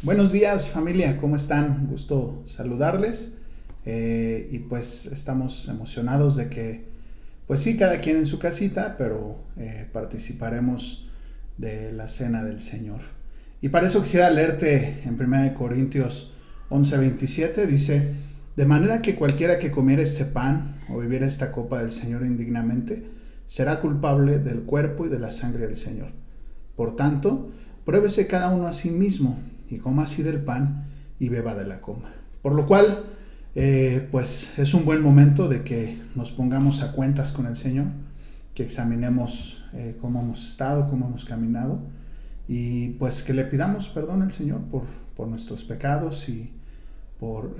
Buenos días familia, ¿cómo están? Gusto saludarles. Y pues estamos emocionados de que, pues sí, cada quien en su casita, pero participaremos de la cena del Señor. Y para eso quisiera leerte en 1 Corintios 11:27, dice: de manera que cualquiera que comiera este pan o bebiera esta copa del Señor indignamente, será culpable del cuerpo y de la sangre del Señor. Por tanto, pruébese cada uno a sí mismo y coma así del pan y beba de la copa. Por lo cual, pues es un buen momento de que nos pongamos a cuentas con el Señor, que examinemos cómo hemos estado, cómo hemos caminado, y pues que le pidamos perdón al Señor por nuestros pecados y por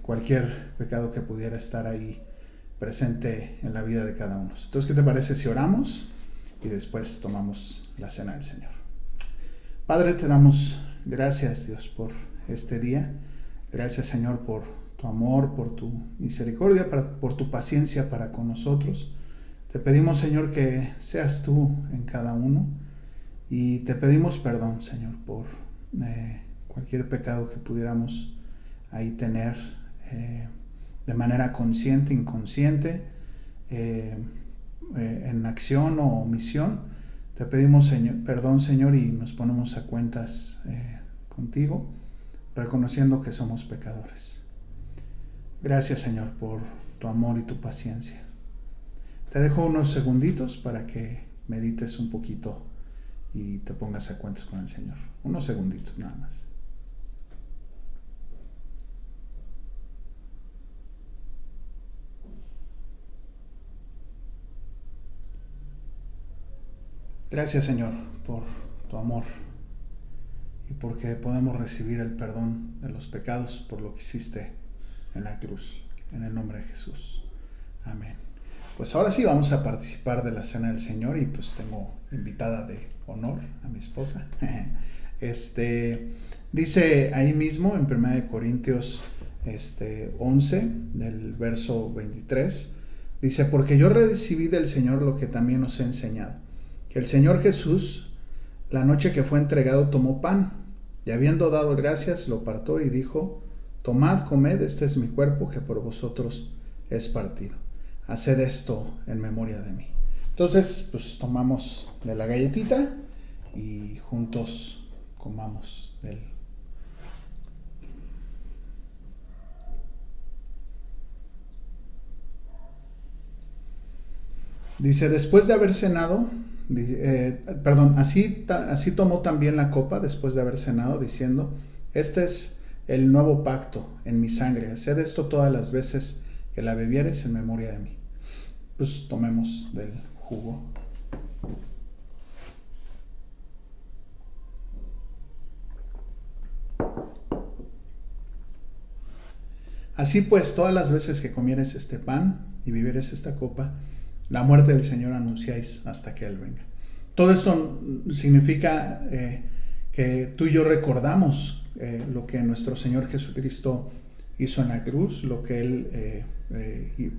cualquier pecado que pudiera estar ahí presente en la vida de cada uno. Entonces, ¿qué te parece si oramos y después tomamos la cena del Señor? Padre, te damos gracias, Dios, por este día. Gracias, Señor, por tu amor, por tu misericordia, por tu paciencia para con nosotros. Te pedimos, Señor, que seas tú en cada uno, y te pedimos perdón, Señor, por cualquier pecado que pudiéramos ahí tener de manera consciente, inconsciente, en acción o omisión. Te pedimos, Señor, perdón, Señor, y nos ponemos a cuentas contigo, reconociendo que somos pecadores. Gracias, Señor, por tu amor y tu paciencia. Te dejo unos segunditos para que medites un poquito y te pongas a cuentas con el Señor. Unos segunditos nada más. Gracias, Señor, por tu amor y porque podemos recibir el perdón de los pecados por lo que hiciste en la cruz. En el nombre de Jesús. Amén. Pues ahora sí vamos a participar de la cena del Señor, y pues tengo invitada de honor a mi esposa. Dice ahí mismo en 1 Corintios 11, del verso 23, dice: porque yo recibí del Señor lo que también os he enseñado, que el Señor Jesús, la noche que fue entregado, tomó pan, y habiendo dado gracias, lo partió y dijo: tomad, comed, este es mi cuerpo que por vosotros es partido. Haced esto en memoria de mí. Entonces, pues tomamos de la galletita y juntos comamos del... Dice: después de haber cenado, así tomó también la copa después de haber cenado, diciendo: este es el nuevo pacto en mi sangre. Haced esto todas las veces que la bebieres en memoria de mí. Pues tomemos del jugo. Así pues, todas las veces que comieres este pan y bebieres esta copa, la muerte del Señor anunciáis hasta que Él venga. Todo esto significa que tú y yo recordamos lo que nuestro Señor Jesucristo hizo en la cruz, lo que Él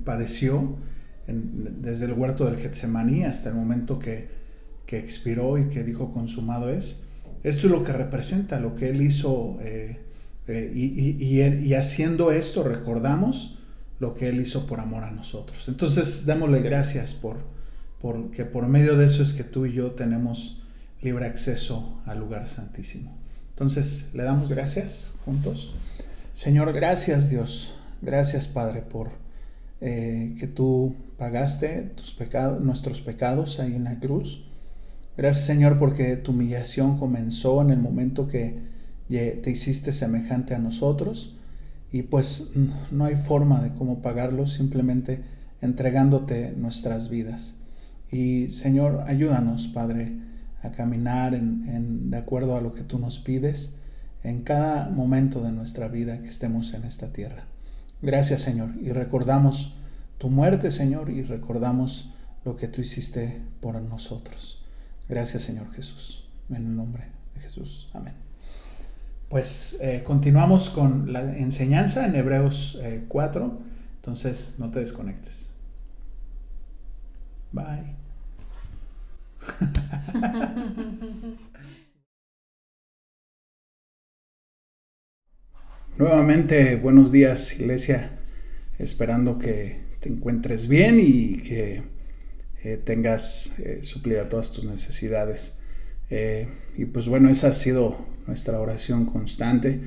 padeció desde el huerto del Getsemaní hasta el momento que expiró y que dijo: consumado es. Esto es lo que representa lo que Él hizo, y haciendo esto recordamos lo que Él hizo por amor a nosotros. Entonces démosle gracias porque por medio de eso es que tú y yo tenemos libre acceso al lugar santísimo. Entonces le damos gracias juntos. Señor, gracias, Dios, gracias, Padre, por que tú pagaste nuestros pecados ahí en la cruz. Gracias, Señor, porque tu humillación comenzó en el momento que te hiciste semejante a nosotros, y pues no hay forma de cómo pagarlo, simplemente entregándote nuestras vidas. Y Señor, ayúdanos, Padre, a caminar de acuerdo a lo que tú nos pides en cada momento de nuestra vida que estemos en esta tierra. Gracias, Señor, y recordamos tu muerte, Señor, y recordamos lo que tú hiciste por nosotros. Gracias, Señor Jesús. En el nombre de Jesús. Amén. Pues continuamos con la enseñanza en Hebreos 4. Entonces no te desconectes. Bye. Nuevamente, buenos días, iglesia. Esperando que te encuentres bien y que tengas suplida todas tus necesidades. Y pues bueno, esa ha sido nuestra oración constante,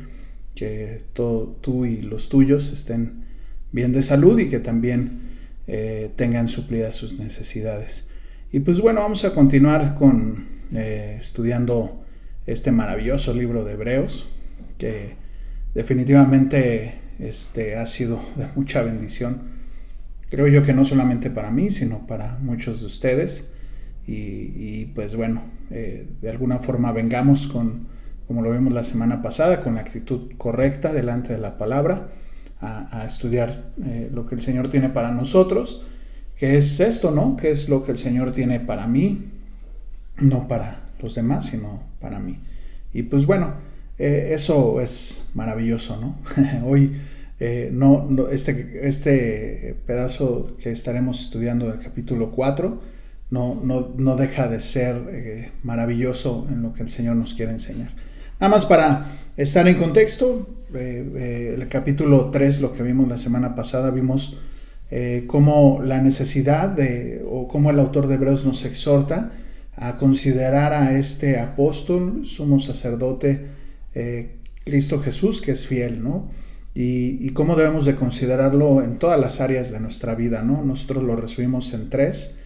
que tú y los tuyos estén bien de salud y que también tengan suplidas sus necesidades. Y pues bueno, vamos a continuar con estudiando este maravilloso libro de Hebreos, que definitivamente ha sido de mucha bendición. Creo yo que no solamente para mí, sino para muchos de ustedes. Y pues bueno, de alguna forma vengamos como lo vimos la semana pasada, con la actitud correcta delante de la palabra, a estudiar lo que el Señor tiene para nosotros, que es esto, ¿no? Que es lo que el Señor tiene para mí, no para los demás, sino para mí. Y pues bueno, eso es maravilloso, ¿no? Hoy este pedazo que estaremos estudiando del capítulo 4 no deja de ser maravilloso en lo que el Señor nos quiere enseñar. Nada más para estar en contexto, el capítulo 3, lo que vimos la semana pasada, vimos cómo la necesidad o cómo el autor de Hebreos nos exhorta a considerar a este apóstol, sumo sacerdote, Cristo Jesús, que es fiel, ¿no? Y cómo debemos de considerarlo en todas las áreas de nuestra vida, ¿no? Nosotros lo resumimos en tres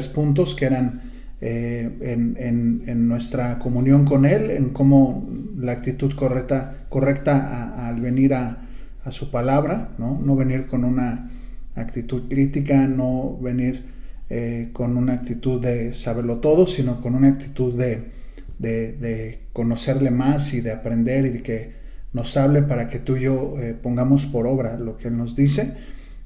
puntos, que eran en nuestra comunión con Él, en cómo la actitud correcta al venir a su palabra, ¿no? No venir con una actitud crítica, no venir con una actitud de saberlo todo, sino con una actitud de conocerle más y de aprender y de que nos hable para que tú y yo pongamos por obra lo que Él nos dice.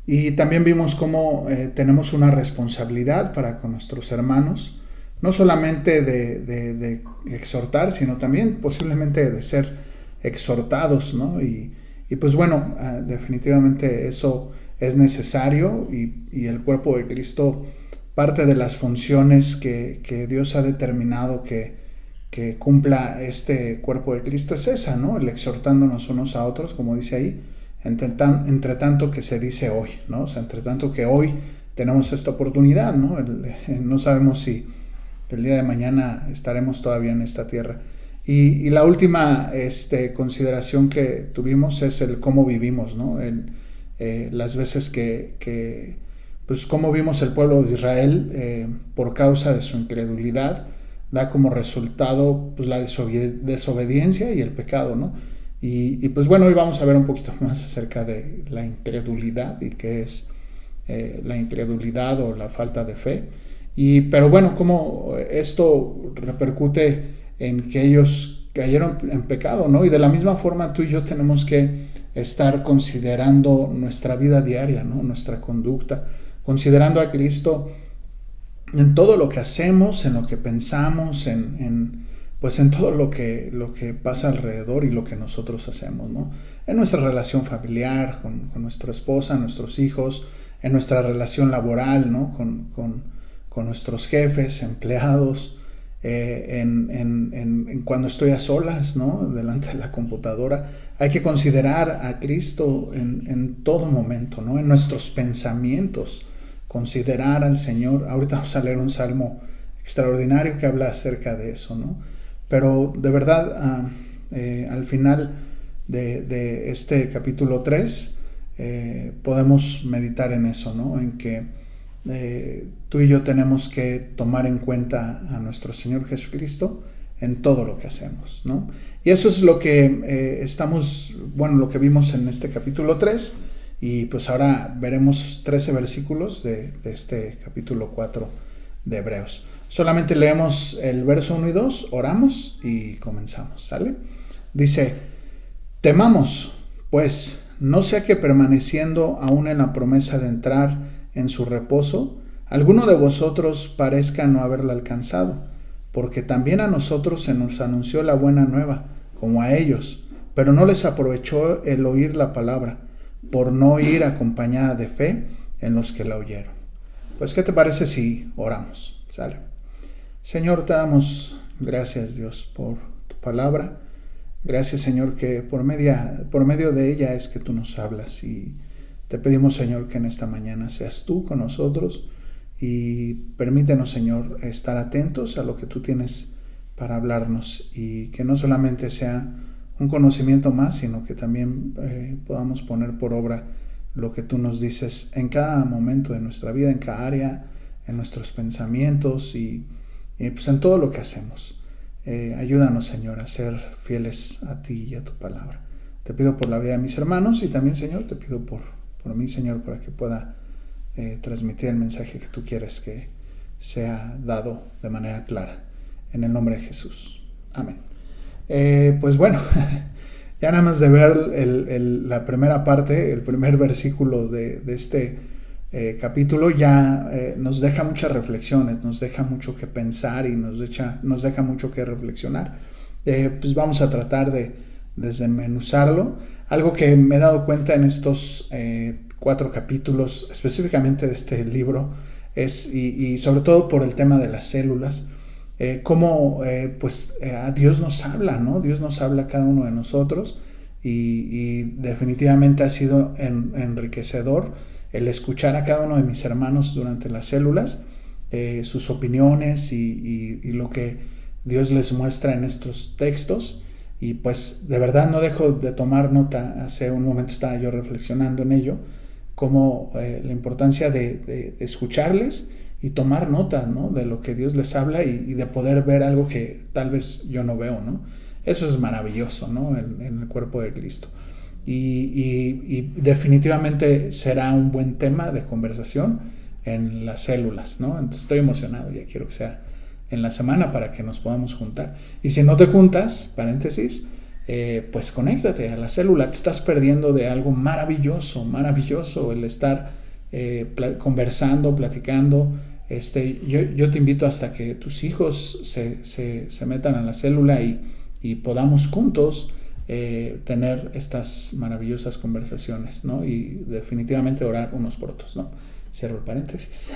Y también vimos cómo tenemos una responsabilidad para con nuestros hermanos, no solamente de exhortar, sino también posiblemente de ser exhortados, ¿no? Y pues bueno, definitivamente eso es necesario y el cuerpo de Cristo, parte de las funciones que Dios ha determinado que cumpla este cuerpo de Cristo es esa, ¿no? El exhortándonos unos a otros, como dice ahí, entre tanto que se dice hoy, ¿no? O sea, entre tanto que hoy tenemos esta oportunidad, ¿no? No sabemos si el día de mañana estaremos todavía en esta tierra. Y la última consideración que tuvimos es el cómo vivimos, ¿no? Las veces pues cómo vimos el pueblo de Israel por causa de su incredulidad, da como resultado pues la desobediencia y el pecado, ¿no? Y pues bueno, hoy vamos a ver un poquito más acerca de la incredulidad y qué es la incredulidad o la falta de fe. Pero bueno, cómo esto repercute en que ellos cayeron en pecado, ¿no? Y de la misma forma tú y yo tenemos que estar considerando nuestra vida diaria, ¿no? Nuestra conducta, considerando a Cristo en todo lo que hacemos, en lo que pensamos, pues en todo lo que pasa alrededor y lo que nosotros hacemos, ¿no? En nuestra relación familiar, con nuestra esposa, nuestros hijos, en nuestra relación laboral, ¿no? Con nuestros jefes, empleados, cuando estoy a solas, ¿no? Delante de la computadora. Hay que considerar a Cristo en todo momento, ¿no? En nuestros pensamientos, considerar al Señor. Ahorita vamos a leer un salmo extraordinario que habla acerca de eso, ¿no? Pero de verdad, al final de este capítulo 3, podemos meditar en eso, ¿no? En que tú y yo tenemos que tomar en cuenta a nuestro Señor Jesucristo en todo lo que hacemos, ¿no? Y eso es lo que lo que vimos en este capítulo 3, y pues ahora veremos 13 versículos de este capítulo 4 de Hebreos. Solamente leemos el verso 1 y 2, oramos y comenzamos, ¿sale? Dice: temamos, pues, no sea que permaneciendo aún en la promesa de entrar en su reposo, alguno de vosotros parezca no haberla alcanzado, porque también a nosotros se nos anunció la buena nueva, como a ellos, pero no les aprovechó el oír la palabra, por no ir acompañada de fe en los que la oyeron. Pues, ¿qué te parece si oramos? ¿Sale? Señor, te damos gracias, Dios, por tu palabra. Gracias, Señor, que por medio de ella es que tú nos hablas, y te pedimos, Señor, que en esta mañana seas tú con nosotros y permítenos, Señor, estar atentos a lo que tú tienes para hablarnos, y que no solamente sea un conocimiento más, sino que también podamos poner por obra lo que tú nos dices en cada momento de nuestra vida, en cada área, en nuestros pensamientos y pues en todo lo que hacemos. Ayúdanos, Señor, a ser fieles a ti y a tu palabra. Te pido por la vida de mis hermanos, y también, Señor, te pido por mí, Señor, para que pueda transmitir el mensaje que tú quieres que sea dado de manera clara. En el nombre de Jesús. Amén. Pues bueno, ya nada más de ver la primera parte, el primer versículo de este capítulo, ya nos deja muchas reflexiones, nos deja mucho que pensar y nos deja mucho que reflexionar. Pues vamos a tratar de desmenuzarlo. Algo que me he dado cuenta en estos 4 capítulos, específicamente de este libro, es, y sobre todo por el tema de las células, cómo a Dios nos habla, ¿no? Dios nos habla a cada uno de nosotros, y definitivamente ha sido enriquecedor el escuchar a cada uno de mis hermanos durante las células, sus opiniones y lo que Dios les muestra en estos textos. Y pues de verdad no dejo de tomar nota. Hace un momento estaba yo reflexionando en ello, como la importancia de escucharles y tomar nota, ¿no?, de lo que Dios les habla, y de poder ver algo que tal vez yo no veo, ¿no? Eso es maravilloso, ¿no?, en el cuerpo de Cristo. Y definitivamente será un buen tema de conversación en las células, ¿no? Entonces estoy emocionado, ya quiero que sea en la semana para que nos podamos juntar. Y si no te juntas, paréntesis, pues conéctate a la célula. Te estás perdiendo de algo maravilloso, maravilloso, el estar conversando, platicando. Yo te invito hasta que tus hijos se metan a la célula y podamos juntos tener estas maravillosas conversaciones, ¿no? Y definitivamente orar unos por otros, ¿no? Cierro el paréntesis.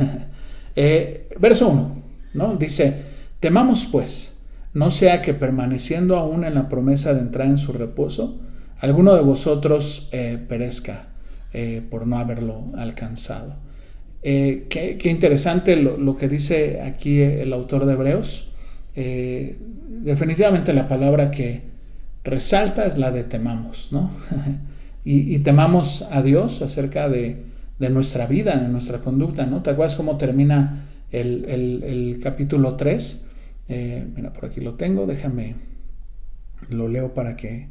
Verso 1, ¿no? Dice: temamos pues, no sea que permaneciendo aún en la promesa de entrar en su reposo, alguno de vosotros perezca por no haberlo alcanzado. Qué interesante lo que dice aquí el autor de Hebreos. Definitivamente la palabra que resalta es la de temamos, ¿no? y temamos a Dios acerca de nuestra vida, de nuestra conducta, ¿no? ¿Te acuerdas cómo termina el capítulo 3? Mira, por aquí lo tengo, déjame, lo leo para que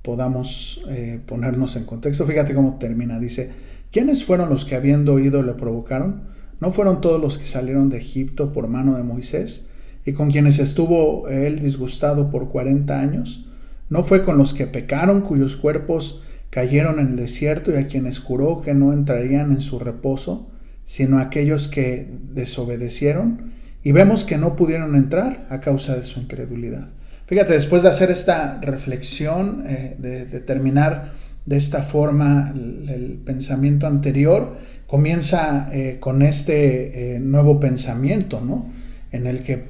podamos ponernos en contexto. Fíjate cómo termina, dice: ¿quiénes fueron los que habiendo oído le provocaron? ¿No fueron todos los que salieron de Egipto por mano de Moisés, y con quienes estuvo él disgustado por 40 años? ¿No fue con los que pecaron, cuyos cuerpos cayeron en el desierto, y a quienes juró que no entrarían en su reposo, sino aquellos que desobedecieron? Y vemos que no pudieron entrar a causa de su incredulidad. Fíjate, después de hacer esta reflexión, de terminar de esta forma el pensamiento anterior, comienza con este nuevo pensamiento, ¿no?, en el que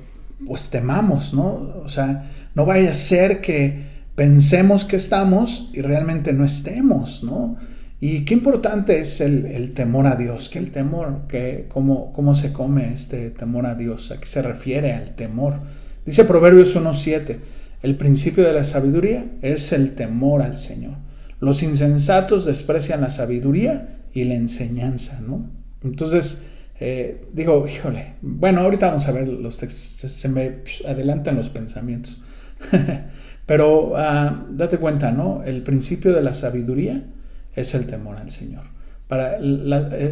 pues temamos, ¿no? O sea, no vaya a ser que pensemos que estamos y realmente no estemos, ¿no? Y qué importante es el temor a Dios, que el temor, que cómo se come este temor a Dios, a qué se refiere al temor. Dice Proverbios 1:7, el principio de la sabiduría es el temor al Señor. Los insensatos desprecian la sabiduría y la enseñanza, ¿no? Entonces, digo, híjole, bueno, ahorita vamos a ver los textos, se me adelantan los pensamientos. Pero date cuenta, ¿no? El principio de la sabiduría es el temor al Señor.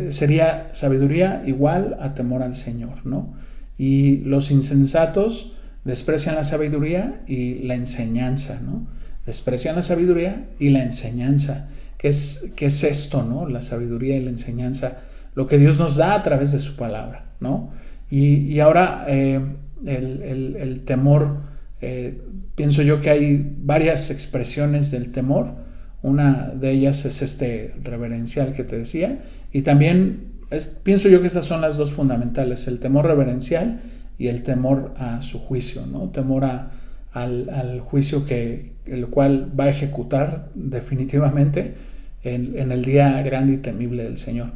Sería sabiduría igual a temor al Señor, ¿no? Y los insensatos desprecian la sabiduría y la enseñanza, ¿no? Desprecian la sabiduría y la enseñanza. ¿Qué es esto, no? La sabiduría y la enseñanza, lo que Dios nos da a través de su palabra, ¿no? Y ahora el temor, pienso yo que hay varias expresiones del temor. Una de ellas es reverencial que te decía, y también pienso yo que estas son las dos fundamentales: el temor reverencial y el temor a su juicio, ¿no? Temor a al juicio el cual va a ejecutar definitivamente en el día grande y temible del Señor.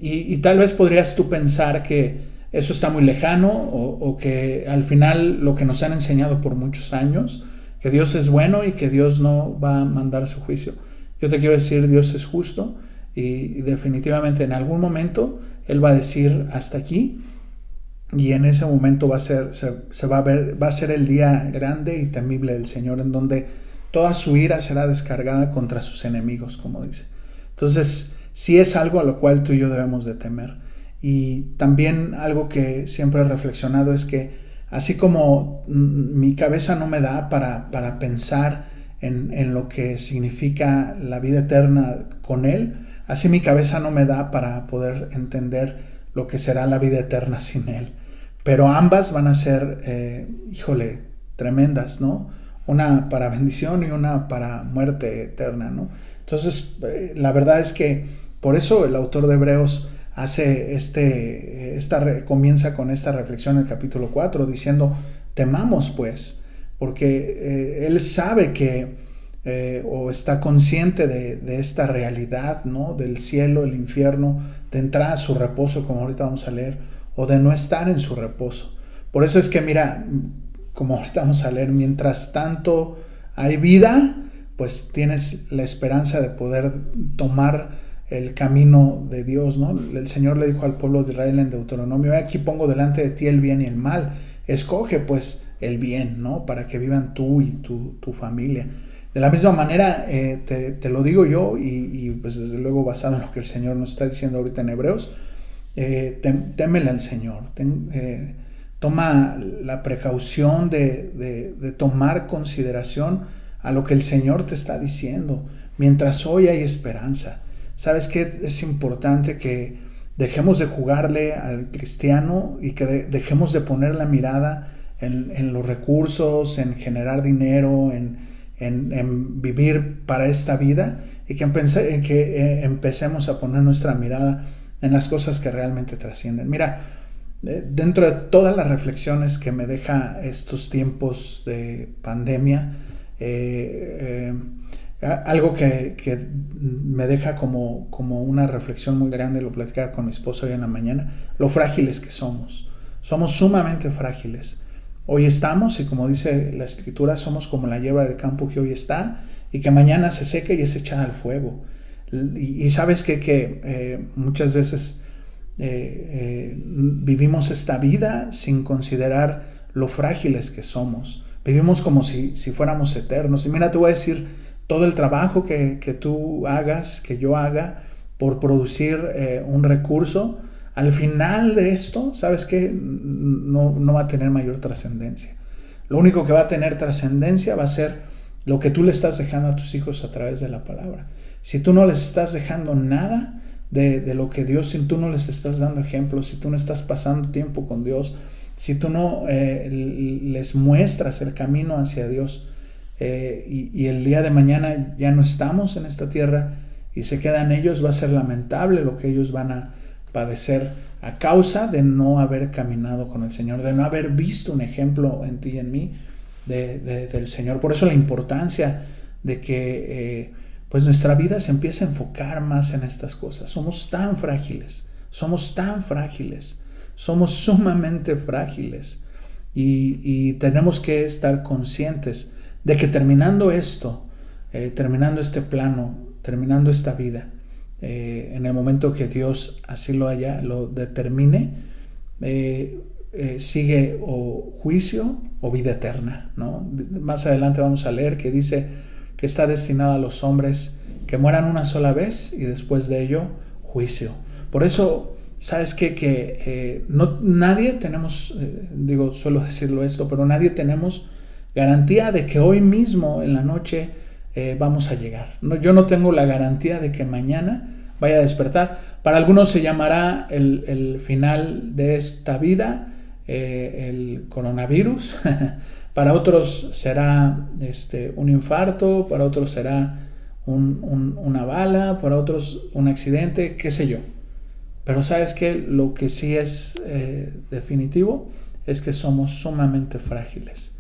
Y tal vez podrías tú pensar que eso está muy lejano, o que al final lo que nos han enseñado por muchos años, que Dios es bueno y que Dios no va a mandar su juicio. Yo te quiero decir, Dios es justo y definitivamente en algún momento Él va a decir hasta aquí, y en ese momento va a ser el día grande y temible del Señor, en donde toda su ira será descargada contra sus enemigos, como dice. Entonces, sí es algo a lo cual tú y yo debemos de temer. Y también algo que siempre he reflexionado es que así como mi cabeza no me da para pensar en lo que significa la vida eterna con Él, así mi cabeza no me da para poder entender lo que será la vida eterna sin Él. Pero ambas van a ser, tremendas, ¿no? Una para bendición y una para muerte eterna, ¿no? Entonces, la verdad es que por eso el autor de Hebreos hace comienza con esta reflexión en el capítulo 4, diciendo, temamos pues, porque él sabe que, o está consciente de esta realidad, ¿no? Del cielo, el infierno, de entrar a su reposo, como ahorita vamos a leer, o de no estar en su reposo. Por eso es que, mira, como ahorita vamos a leer, mientras tanto hay vida, pues tienes la esperanza de poder tomar el camino de Dios, ¿no? El Señor le dijo al pueblo de Israel en Deuteronomio, aquí pongo delante de ti el bien y el mal, escoge pues el bien, ¿no? Para que vivan tú y tu familia. De la misma manera, te lo digo yo, y pues desde luego basado en lo que el Señor nos está diciendo ahorita en Hebreos, témele al Señor, toma la precaución de tomar consideración a lo que el Señor te está diciendo, mientras hoy hay esperanza. ¿Sabes qué? Es importante que dejemos de jugarle al cristiano y que dejemos de poner la mirada en los recursos, en generar dinero, en vivir para esta vida, y que empecemos a poner nuestra mirada en las cosas que realmente trascienden. Mira, dentro de todas las reflexiones que me deja estos tiempos de pandemia, algo que me deja como una reflexión muy grande, lo platicaba con mi esposa hoy en la mañana, lo frágiles que somos. Somos sumamente frágiles. Hoy estamos, y como dice la Escritura, somos como la hierba del campo que hoy está y que mañana se seca y es echada al fuego. Y sabes que muchas veces vivimos esta vida sin considerar lo frágiles que somos. Vivimos como si fuéramos eternos. Y mira, te voy a decir, todo el trabajo que tú hagas, que yo haga, por producir un recurso, al final de esto, ¿sabes qué? No va a tener mayor trascendencia. Lo único que va a tener trascendencia va a ser lo que tú le estás dejando a tus hijos a través de la palabra. Si tú no les estás dejando nada de lo que Dios, si tú no les estás dando ejemplos, si tú no estás pasando tiempo con Dios, si tú no les muestras el camino hacia Dios, y el día de mañana ya no estamos en esta tierra y se quedan ellos, va a ser lamentable lo que ellos van a padecer a causa de no haber caminado con el Señor, de no haber visto un ejemplo en ti y en mí del Señor. Por eso la importancia de que pues nuestra vida se empiece a enfocar más en estas cosas. Somos tan frágiles, somos sumamente frágiles, y tenemos que estar conscientes de que terminando esto, terminando este plano, terminando esta vida, en el momento que Dios así lo determine, sigue o juicio o vida eterna, ¿no? Más adelante vamos a leer que dice que está destinado a los hombres que mueran una sola vez y después de ello juicio. Por eso, ¿sabes qué? Que nadie tenemos, suelo decirlo esto, pero nadie tenemos garantía de que hoy mismo en la noche vamos a llegar. Yo no tengo la garantía de que mañana vaya a despertar. Para algunos se llamará el final de esta vida el coronavirus. Para otros será un infarto, para otros será una bala, para otros un accidente, qué sé yo. Pero ¿sabes qué? Lo que sí es definitivo es que somos sumamente frágiles.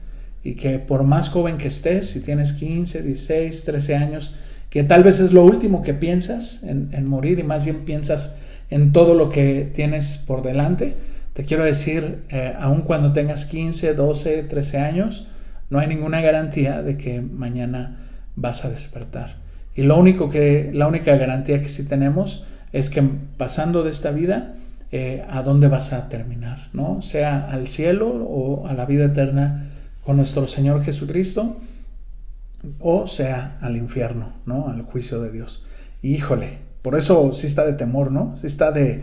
y que por más joven que estés, si tienes 15, 16, 13 años, que tal vez es lo último que piensas en morir y más bien piensas en todo lo que tienes por delante, te quiero decir, aun cuando tengas 15, 12, 13 años, no hay ninguna garantía de que mañana vas a despertar. Y la única garantía que sí tenemos es que pasando de esta vida, a dónde vas a terminar, ¿no? Sea al cielo o a la vida eterna con nuestro Señor Jesucristo, o sea al infierno, ¿no? Al juicio de Dios. Y híjole, por eso sí está de temor, ¿no? Sí está de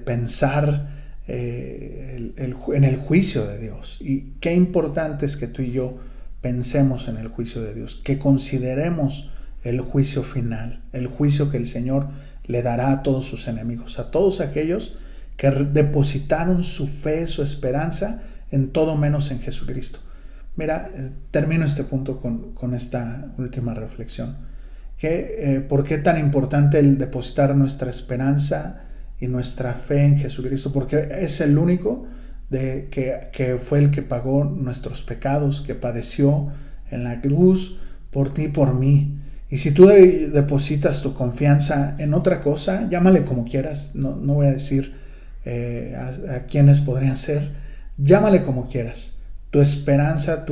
pensar en el juicio de Dios. Y qué importante es que tú y yo pensemos en el juicio de Dios, que consideremos el juicio final, el juicio que el Señor le dará a todos sus enemigos, a todos aquellos que depositaron su fe, su esperanza en todo menos en Jesucristo. Mira, termino este punto con esta última reflexión. ¿Por qué tan importante el depositar nuestra esperanza y nuestra fe en Jesucristo? Porque es el único que fue el que pagó nuestros pecados, que padeció en la cruz por ti y por mí. Y si tú depositas tu confianza en otra cosa, llámale como quieras, no voy a decir a quiénes podrían ser, llámale como quieras. Tu esperanza,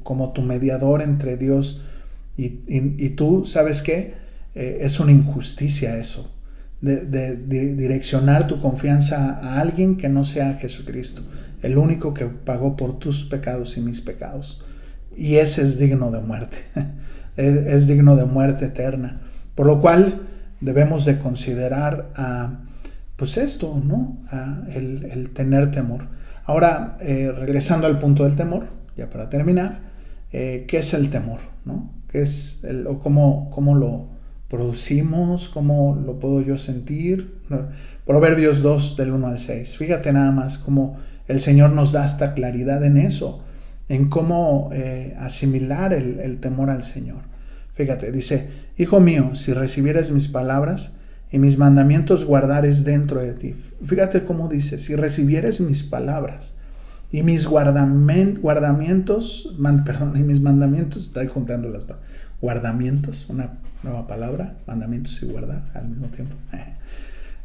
como tu mediador entre Dios y tú, ¿sabes qué? Es una injusticia eso, de direccionar tu confianza a alguien que no sea Jesucristo, el único que pagó por tus pecados y mis pecados. Y ese es digno de muerte. Es digno de muerte eterna, por lo cual debemos de considerar pues esto, ¿no? El tener temor. Ahora, regresando al punto del temor, ya para terminar, ¿qué es el temor, ¿no? ¿Qué es o cómo lo producimos? ¿Cómo lo puedo yo sentir? Proverbios 2 del 1 al 6. Fíjate nada más cómo el Señor nos da esta claridad en eso, en cómo asimilar el temor al Señor. Fíjate, dice: Hijo mío, si recibieres mis palabras y mis mandamientos guardares dentro de ti. Fíjate cómo dice: si recibieres mis palabras y mis mandamientos, estoy juntando las palabras, guardamientos, una nueva palabra, mandamientos y guardar al mismo tiempo.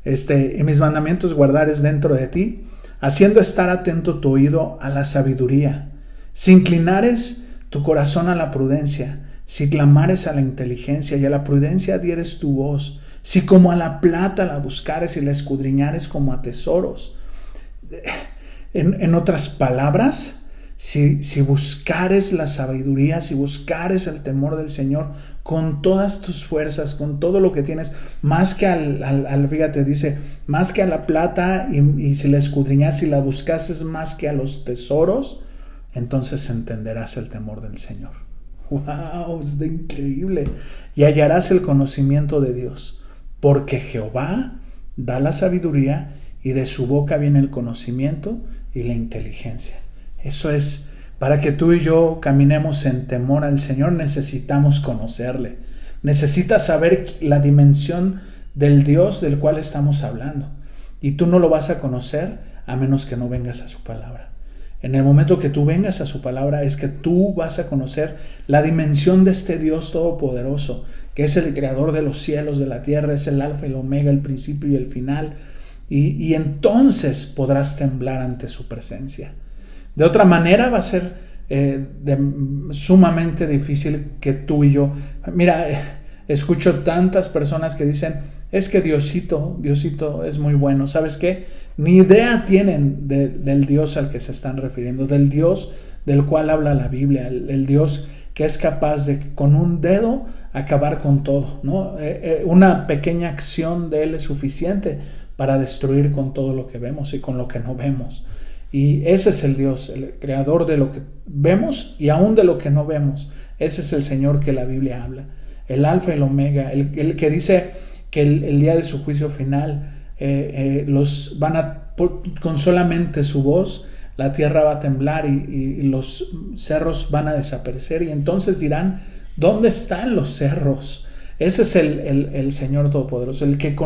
Y mis mandamientos guardares dentro de ti, haciendo estar atento tu oído a la sabiduría, si inclinares tu corazón a la prudencia, si clamares a la inteligencia y a la prudencia dieres tu voz, si como a la plata la buscares y la escudriñares como a tesoros. En otras palabras, si buscares la sabiduría, si buscares el temor del Señor con todas tus fuerzas, con todo lo que tienes, más que fíjate, dice, más que a la plata, y si la escudriñas y la buscases más que a los tesoros, entonces entenderás el temor del Señor. ¡Wow! Es increíble. Y hallarás el conocimiento de Dios, porque Jehová da la sabiduría y de su boca viene el conocimiento y la inteligencia. Eso es, para que tú y yo caminemos en temor al Señor, necesitamos conocerle. Necesitas saber la dimensión del Dios del cual estamos hablando. Y tú no lo vas a conocer a menos que no vengas a su palabra. En el momento que tú vengas a su palabra es que tú vas a conocer la dimensión de este Dios todopoderoso, que es el creador de los cielos, de la tierra, es el alfa y el omega, el principio y el final. Y entonces podrás temblar ante su presencia. De otra manera va a ser sumamente difícil que tú y yo... Mira, escucho tantas personas que dicen: es que Diosito es muy bueno. ¿Sabes qué? Ni idea tienen del Dios al que se están refiriendo, del Dios del cual habla la Biblia, el Dios que es capaz de con un dedo acabar con todo, ¿no? Una pequeña acción de Él es suficiente para destruir con todo lo que vemos y con lo que no vemos. Y ese es el Dios, el creador de lo que vemos y aún de lo que no vemos. Ese es el Señor que la Biblia habla, el alfa y el omega, el que dice que el día de su juicio final los van a, con solamente su voz, la tierra va a temblar y los cerros van a desaparecer, y entonces dirán: ¿dónde están los cerros? Ese es el Señor Todopoderoso, el que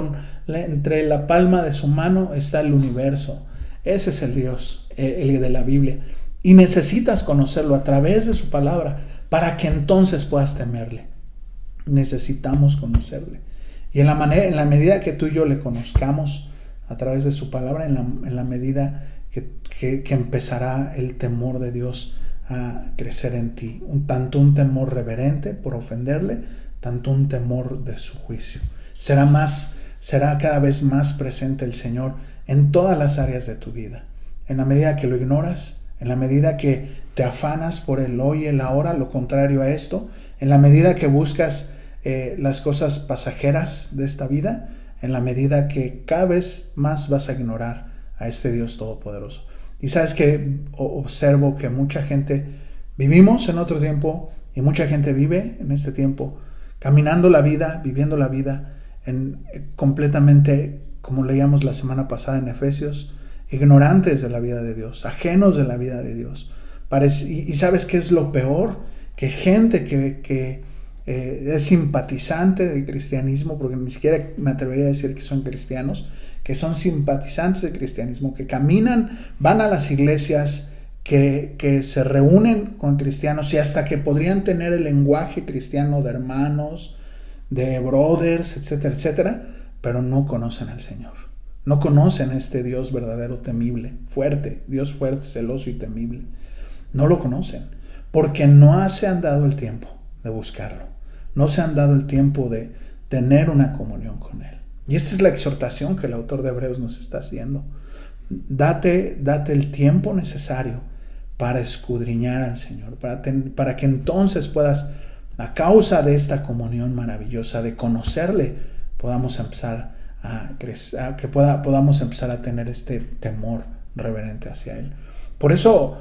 entre la palma de su mano está el universo. Ese es el Dios, el de la Biblia. Y necesitas conocerlo a través de su palabra para que entonces puedas temerle. Necesitamos conocerle. Y en la medida que tú y yo le conozcamos a través de su palabra, en la medida que empezará el temor de Dios a crecer en ti. Tanto un temor reverente por ofenderle, tanto un temor de su juicio. Será cada vez más presente el Señor en todas las áreas de tu vida. En la medida que lo ignoras, en la medida que te afanas por el hoy y el ahora, lo contrario a esto, en la medida que buscas las cosas pasajeras de esta vida, en la medida que cada vez más vas a ignorar a este Dios todopoderoso. Y sabes que observo que mucha gente vivimos en otro tiempo y mucha gente vive en este tiempo, caminando la vida, viviendo la vida completamente, como leíamos la semana pasada en Efesios, ignorantes de la vida de Dios, ajenos de la vida de Dios. Y sabes qué es lo peor, que gente que es simpatizante del cristianismo, porque ni siquiera me atrevería a decir que son cristianos, que son simpatizantes del cristianismo, que caminan, van a las iglesias, que se reúnen con cristianos y hasta que podrían tener el lenguaje cristiano de hermanos, de brothers, etcétera, etcétera, pero no conocen al Señor. No conocen a este Dios verdadero, temible, fuerte, Dios fuerte, celoso y temible. No lo conocen porque no se han dado el tiempo de buscarlo. No se han dado el tiempo de tener una comunión con Él. Y esta es la exhortación que el autor de Hebreos nos está haciendo. Date el tiempo necesario para escudriñar al Señor, para que entonces puedas, a causa de esta comunión maravillosa, de conocerle, podamos empezar a crecer, podamos empezar a tener este temor reverente hacia Él. Por eso,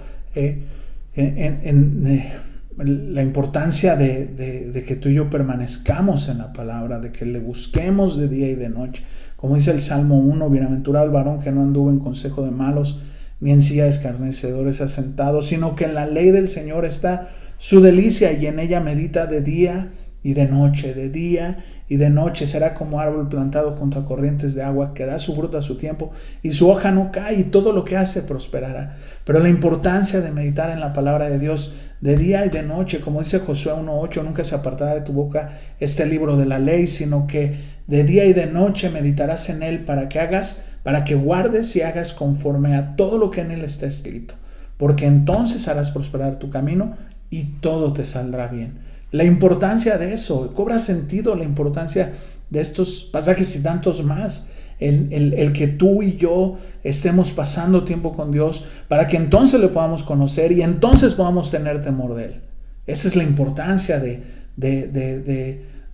la importancia de que tú y yo permanezcamos en la palabra, de que le busquemos de día y de noche. Como dice el Salmo 1, bienaventurado el varón que no anduvo en consejo de malos, ni en silla de escarnecedores asentado, sino que en la ley del Señor está su delicia y en ella medita de día y de noche, de día y de noche. Será como árbol plantado junto a corrientes de agua que da su fruto a su tiempo y su hoja no cae y todo lo que hace prosperará. Pero la importancia de meditar en la palabra de Dios de día y de noche, como dice Josué 1:8, nunca se apartará de tu boca este libro de la ley, sino que de día y de noche meditarás en él para que guardes y hagas conforme a todo lo que en él está escrito, porque entonces harás prosperar tu camino y todo te saldrá bien. La importancia de eso, cobra sentido la importancia de estos pasajes y tantos más, el que tú y yo estemos pasando tiempo con Dios para que entonces le podamos conocer y entonces podamos tener temor de Él. Esa es la importancia de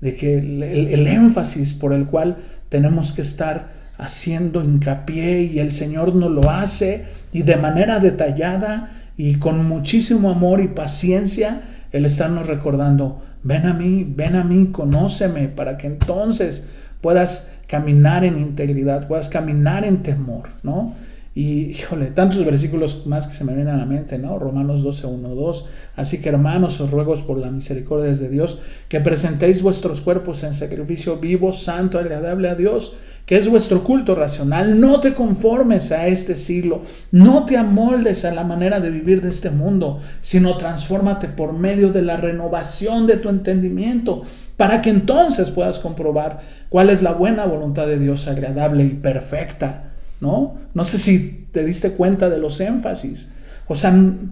que el énfasis por el cual tenemos que estar haciendo hincapié, y el Señor nos lo hace y de manera detallada y con muchísimo amor y paciencia, Él estarnos recordando: ven a mí, conóceme, para que entonces puedas caminar en integridad, puedas caminar en temor, ¿no? Y híjole, tantos versículos más que se me vienen a la mente, ¿no? Romanos 12:1-2. Así que, hermanos, os ruego por la misericordia de Dios que presentéis vuestros cuerpos en sacrificio vivo, santo, agradable a Dios, que es vuestro culto racional. No te conformes a este siglo, no te amoldes a la manera de vivir de este mundo, sino transfórmate por medio de la renovación de tu entendimiento, para que entonces puedas comprobar cuál es la buena voluntad de Dios, agradable y perfecta, ¿no? No sé si te diste cuenta de los énfasis. O sea, no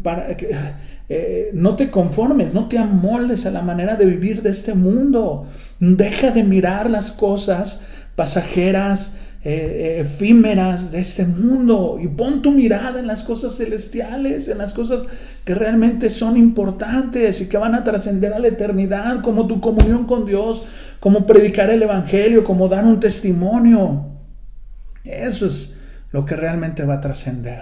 te conformes, no te amoldes a la manera de vivir de este mundo. Deja de mirar las cosas pasajeras, efímeras de este mundo, y pon tu mirada en las cosas celestiales, en las cosas que realmente son importantes y que van a trascender a la eternidad, como tu comunión con Dios, como predicar el evangelio, como dar un testimonio. Eso es lo que realmente va a trascender.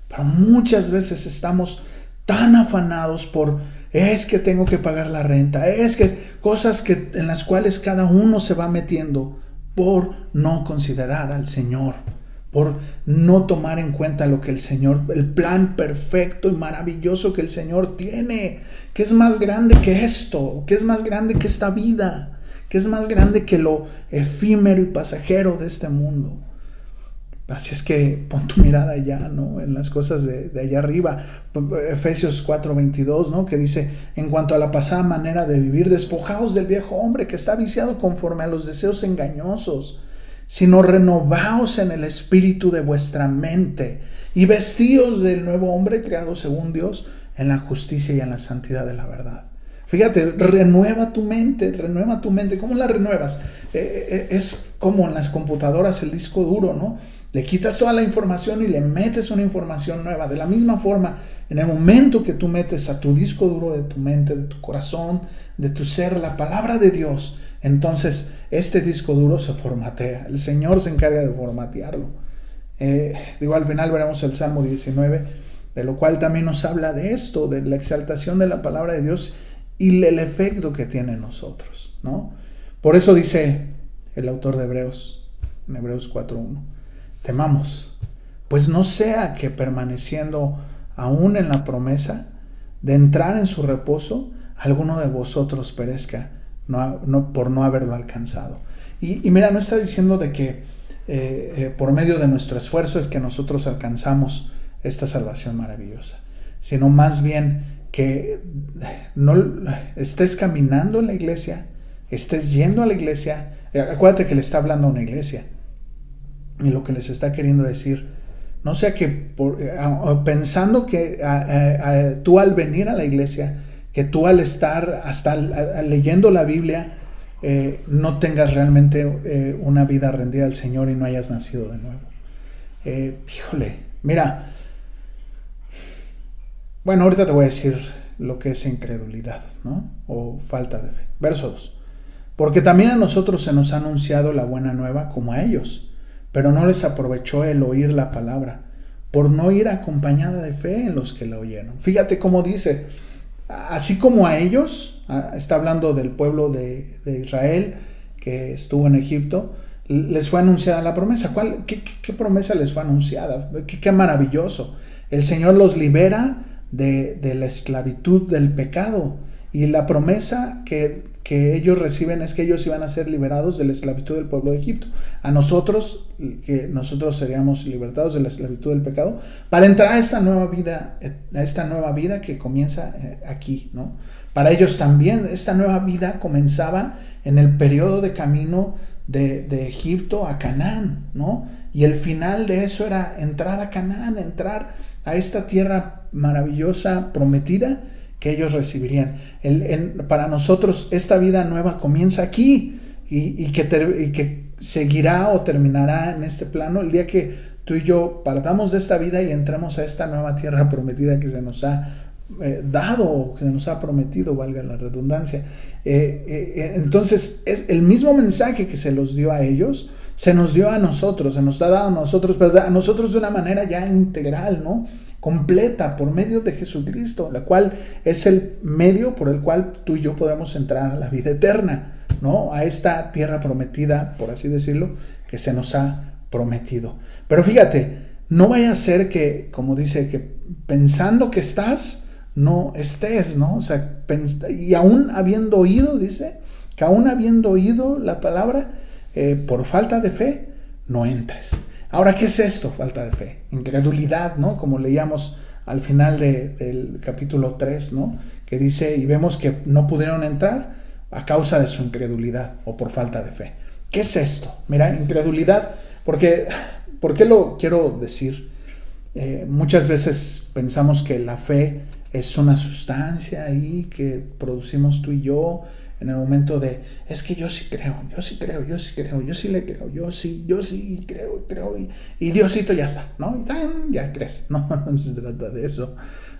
Pero muchas veces estamos tan afanados por: es que tengo que pagar la renta, es que cosas en las cuales cada uno se va metiendo, por no considerar al Señor, por no tomar en cuenta lo que el Señor, el plan perfecto y maravilloso que el Señor tiene, que es más grande que esto, que es más grande que esta vida, que es más grande que lo efímero y pasajero de este mundo. Así es que pon tu mirada allá, ¿no? En las cosas de allá arriba. Efesios 4:22, ¿no? Que dice, en cuanto a la pasada manera de vivir, despojaos del viejo hombre que está viciado conforme a los deseos engañosos, sino renovaos en el espíritu de vuestra mente y vestíos del nuevo hombre creado según Dios en la justicia y en la santidad de la verdad. Fíjate, renueva tu mente, renueva tu mente. ¿Cómo la renuevas? Es como en las computadoras el disco duro, ¿no? Le quitas toda la información y le metes una información nueva. De la misma forma, en el momento que tú metes a tu disco duro de tu mente, de tu corazón, de tu ser, la palabra de Dios, entonces este disco duro se formatea. El Señor se encarga de formatearlo. Al final veremos el Salmo 19, de lo cual también nos habla de esto, de la exaltación de la palabra de Dios y el efecto que tiene en nosotros, ¿no? Por eso dice el autor de Hebreos, en Hebreos 4:1, temamos, pues no sea que permaneciendo aún en la promesa de entrar en su reposo, alguno de vosotros perezca por no haberlo alcanzado. Y mira, no está diciendo de que por medio de nuestro esfuerzo es que nosotros alcanzamos esta salvación maravillosa, sino más bien que no estés caminando en la iglesia, estés yendo a la iglesia. Acuérdate que le está hablando a una iglesia y lo que les está queriendo decir, no sea que pensando que tú al venir a la iglesia, que tú al estar hasta leyendo la Biblia, no tengas realmente una vida rendida al Señor y no hayas nacido de nuevo. Mira, bueno, ahorita te voy a decir lo que es incredulidad, ¿no? O falta de fe. Verso 2. Porque también a nosotros se nos ha anunciado la buena nueva como a ellos, pero no les aprovechó el oír la palabra, por no ir acompañada de fe en los que la oyeron. Fíjate cómo dice, así como a ellos, está hablando del pueblo de Israel que estuvo en Egipto, les fue anunciada la promesa. ¿Qué promesa les fue anunciada? Qué maravilloso. El Señor los libera de la esclavitud del pecado, y la promesa que ellos reciben es que ellos iban a ser liberados de la esclavitud del pueblo de Egipto. A nosotros, que nosotros seríamos libertados de la esclavitud del pecado para entrar a esta nueva vida que comienza aquí, ¿no? Para ellos también esta nueva vida comenzaba en el periodo de camino de Egipto a Canaán, ¿no? Y el final de eso era entrar a Canaán, entrar a esta tierra maravillosa prometida que ellos recibirían. Para nosotros esta vida nueva comienza aquí y que seguirá o terminará en este plano el día que tú y yo partamos de esta vida y entremos a esta nueva tierra prometida que se nos ha dado, que se nos ha prometido, valga la redundancia. Entonces es el mismo mensaje que se los dio a ellos, se nos dio a nosotros, se nos ha dado a nosotros, pero a nosotros de una manera ya integral, ¿no? Completa, por medio de Jesucristo, la cual es el medio por el cual tú y yo podremos entrar a la vida eterna, ¿no? A esta tierra prometida, por así decirlo, que se nos ha prometido. Pero fíjate, no vaya a ser que, como dice, que pensando que estás, no estés, ¿no? O sea, y aún habiendo oído, dice, que aún habiendo oído la palabra, por falta de fe, no entres. Ahora, ¿qué es esto? Falta de fe. Incredulidad, ¿no? Como leíamos al final del capítulo 3, ¿no? Que dice, y vemos que no pudieron entrar a causa de su incredulidad o por falta de fe. ¿Qué es esto? Mira, incredulidad, ¿por qué lo quiero decir? Muchas veces pensamos que la fe es una sustancia ahí que producimos tú y yo en el momento de, es que yo sí creo, yo sí le creo, yo sí creo, y Diosito ya está, ¿no? Y ya crees. No se trata de eso.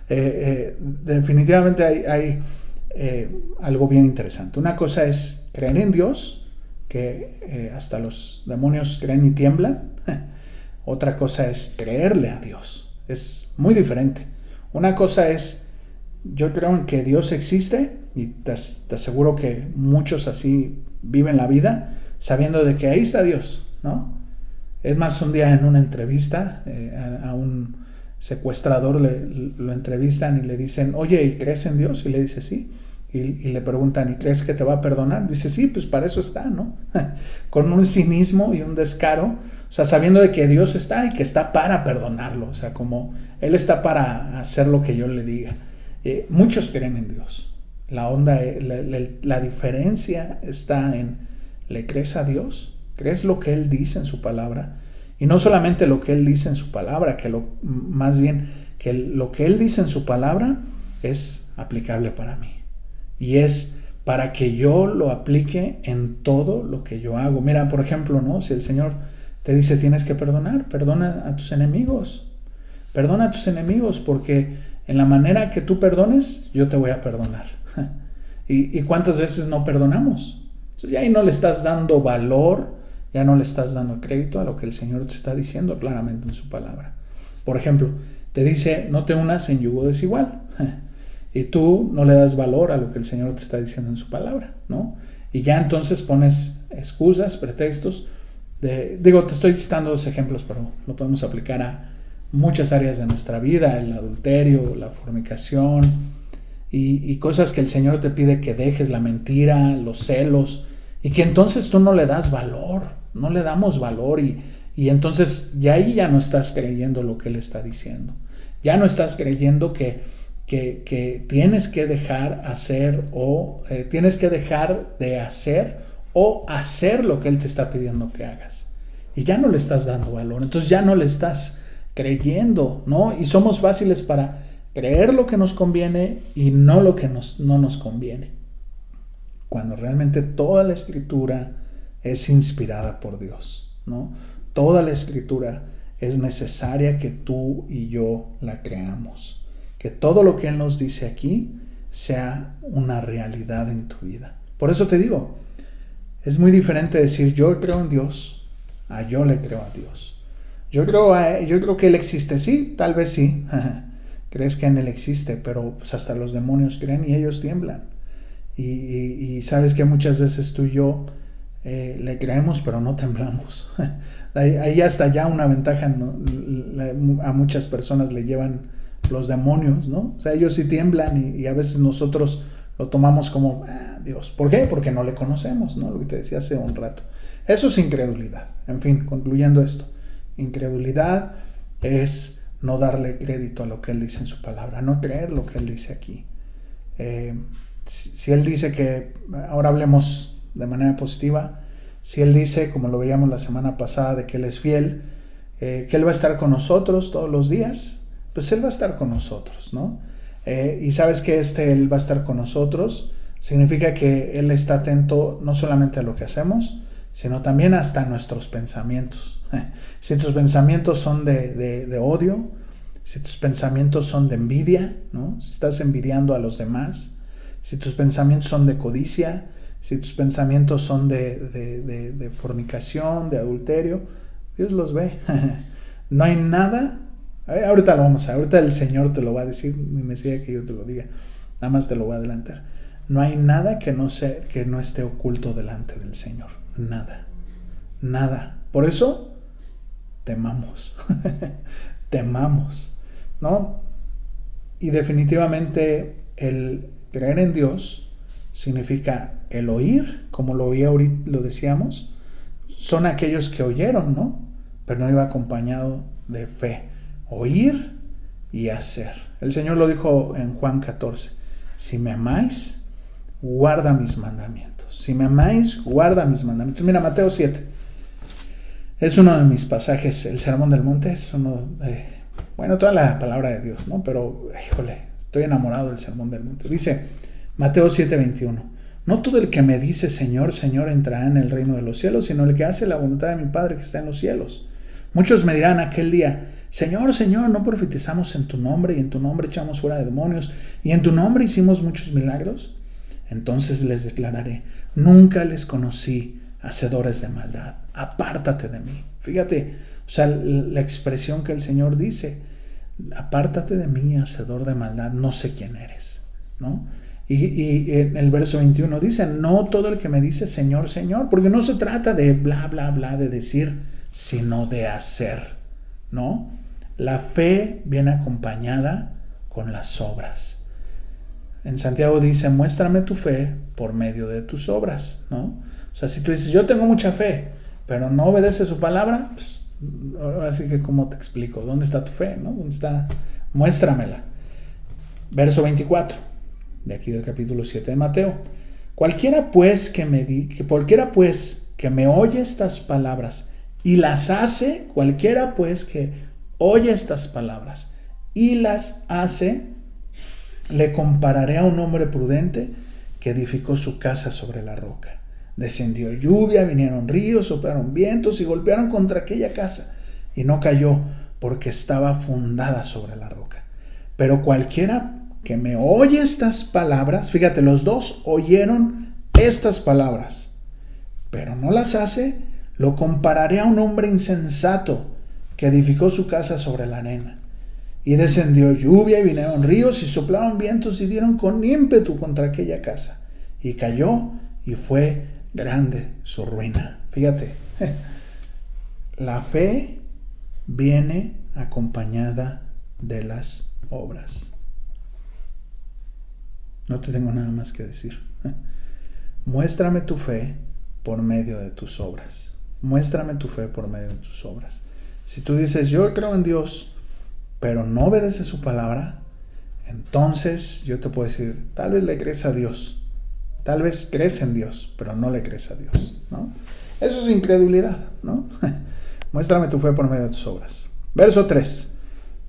Definitivamente hay algo bien interesante. Una cosa es creer en Dios, que hasta los demonios creen y tiemblan. Otra cosa es creerle a Dios. Es muy diferente. Una cosa es, yo creo en que Dios existe, y te aseguro que muchos así viven la vida, sabiendo de que ahí está Dios, ¿no? Es más, un día en una entrevista a un secuestrador lo entrevistan y le dicen, oye, ¿y crees en Dios? Y le dice, sí. y le preguntan, ¿y crees que te va a perdonar? Dice, sí, pues para eso está, ¿no? Con un cinismo y un descaro, o sea, sabiendo de que Dios está y que está para perdonarlo, o sea, como Él está para hacer lo que yo le diga. Muchos creen en Dios. La diferencia está en, ¿le crees a Dios? ¿Crees lo que Él dice en su palabra? Y no solamente lo que Él dice en su palabra, más bien que lo que Él dice en su palabra es aplicable para mí. Y es para que yo lo aplique en todo lo que yo hago. Mira, por ejemplo, ¿no? Si el Señor te dice tienes que perdonar, perdona a tus enemigos. Perdona a tus enemigos porque en la manera que tú perdones, yo te voy a perdonar. ¿Y cuántas veces no perdonamos? Entonces ya ahí no le estás dando valor, ya no le estás dando crédito a lo que el Señor te está diciendo claramente en su palabra. Por ejemplo, te dice no te unas en yugo desigual. Y tú no le das valor a lo que el Señor te está diciendo en su palabra, ¿no? Y ya entonces pones excusas, pretextos. Te estoy citando dos ejemplos, pero lo podemos aplicar a muchas áreas de nuestra vida, el adulterio, la fornicación y cosas que el Señor te pide que dejes, la mentira, los celos, y que entonces tú no le das valor, no le damos valor y entonces ya ahí ya no estás creyendo lo que Él está diciendo. Ya no estás creyendo que tienes que dejar tienes que dejar de hacer o hacer lo que Él te está pidiendo que hagas. Y ya no le estás dando valor, entonces ya no le estás creyendo, ¿no? Y somos fáciles para creer lo que nos conviene y no lo que no nos conviene. Cuando realmente toda la Escritura es inspirada por Dios, ¿no? Toda la Escritura es necesaria que tú y yo la creamos. Que todo lo que Él nos dice aquí sea una realidad en tu vida. Por eso te digo, es muy diferente decir yo creo en Dios a yo le creo a Dios. Yo creo que Él existe, sí, tal vez sí. Crees que en Él existe, pero pues hasta los demonios creen y ellos tiemblan. Y sabes que muchas veces tú y yo le creemos, pero no temblamos. Ahí hasta ya una ventaja, ¿no? A muchas personas le llevan los demonios, ¿no? O sea, ellos sí tiemblan y a veces nosotros lo tomamos como Dios. ¿Por qué? Porque no le conocemos, ¿no? Lo que te decía hace un rato. Eso es incredulidad. En fin, concluyendo esto. Incredulidad es no darle crédito a lo que Él dice en su palabra, no creer lo que Él dice aquí. Si Él dice que, ahora hablemos de manera positiva, si Él dice, como lo veíamos la semana pasada, de que Él es fiel, que Él va a estar con nosotros todos los días, pues Él va a estar con nosotros, ¿no? Y sabes que Él va a estar con nosotros, significa que Él está atento no solamente a lo que hacemos, sino también hasta a nuestros pensamientos. Si tus pensamientos son de odio, si tus pensamientos son de envidia, ¿no? Si estás envidiando a los demás, si tus pensamientos son de codicia, si tus pensamientos son de fornicación, de adulterio, Dios los ve. No hay nada. Ahorita el Señor te lo va a decir, ni necesidad que yo te lo diga, nada más te lo voy a adelantar. No hay nada que no esté oculto delante del Señor, nada. Por eso temamos, ¿no? Y definitivamente el creer en Dios significa el oír, como lo decíamos, son aquellos que oyeron, ¿no? Pero no iba acompañado de fe. Oír y hacer. El Señor lo dijo en Juan 14. Si me amáis, guarda mis mandamientos. Si me amáis, guarda mis mandamientos. Mira, Mateo 7. Es uno de mis pasajes. El Sermón del Monte es uno de... toda la palabra de Dios, ¿no? Pero, estoy enamorado del Sermón del Monte. Dice Mateo 7:21. No todo el que me dice Señor, Señor entrará en el reino de los cielos, sino el que hace la voluntad de mi Padre que está en los cielos. Muchos me dirán aquel día, Señor, Señor, ¿no profetizamos en tu nombre y en tu nombre echamos fuera de demonios y en tu nombre hicimos muchos milagros? Entonces les declararé, nunca les conocí, hacedores de maldad, apártate de mí. Fíjate, o sea, la expresión que el Señor dice, apártate de mí, hacedor de maldad, no sé quién eres, ¿no? Y en el verso 21 dice, no todo el que me dice Señor, Señor, porque no se trata de bla, bla, bla, de decir, sino de hacer, ¿no? La fe viene acompañada con las obras. En Santiago dice, muéstrame tu fe por medio de tus obras, ¿no? O sea, si tú dices, yo tengo mucha fe, pero no obedeces su palabra, pues, ahora sí que, ¿cómo te explico? ¿Dónde está tu fe, no? ¿Dónde está? Muéstramela. Verso 24, de aquí del capítulo 7 de Mateo. Cualquiera pues que me oye estas palabras y las hace, cualquiera pues que oye estas palabras y las hace, le compararé a un hombre prudente que edificó su casa sobre la roca. Descendió lluvia, vinieron ríos, soplaron vientos y golpearon contra aquella casa, y no cayó porque estaba fundada sobre la roca. Pero cualquiera que me oye estas palabras, fíjate, los dos oyeron estas palabras, pero no las hace, lo compararé a un hombre insensato que edificó su casa sobre la arena. Y descendió lluvia y vinieron ríos y soplaron vientos y dieron con ímpetu contra aquella casa. Y cayó y fue grande su ruina. Fíjate, la fe viene acompañada de las obras. No te tengo nada más que decir. Muéstrame tu fe por medio de tus obras. Muéstrame tu fe por medio de tus obras. Si tú dices, yo creo en Dios, pero no obedeces su palabra, entonces yo te puedo decir, tal vez le crees a Dios, tal vez crees en Dios, pero no le crees a Dios, ¿no? Eso es incredulidad, ¿no? Muéstrame tu fe por medio de tus obras. Verso 3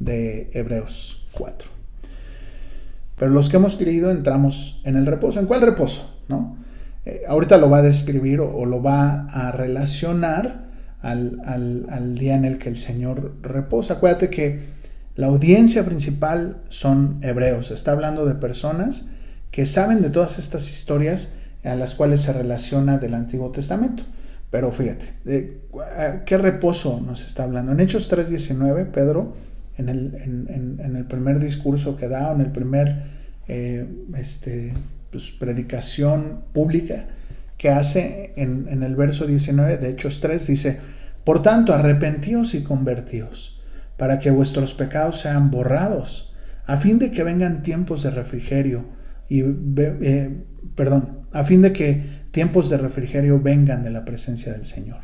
de Hebreos 4. Pero los que hemos creído entramos en el reposo. ¿En cuál reposo? ¿No? Ahorita lo va a describir o lo va a relacionar al día en el que el Señor reposa. Acuérdate que la audiencia principal son hebreos. Está hablando de personas que saben de todas estas historias a las cuales se relaciona del Antiguo Testamento. Pero fíjate, ¿qué reposo nos está hablando? En Hechos 3:19, Pedro, en el primer discurso que da, en el primer predicación pública que hace, en el verso 19 de Hechos 3, dice, por tanto, arrepentíos y convertíos, para que vuestros pecados sean borrados, a fin de que vengan tiempos de refrigerio, a fin de que tiempos de refrigerio vengan de la presencia del Señor.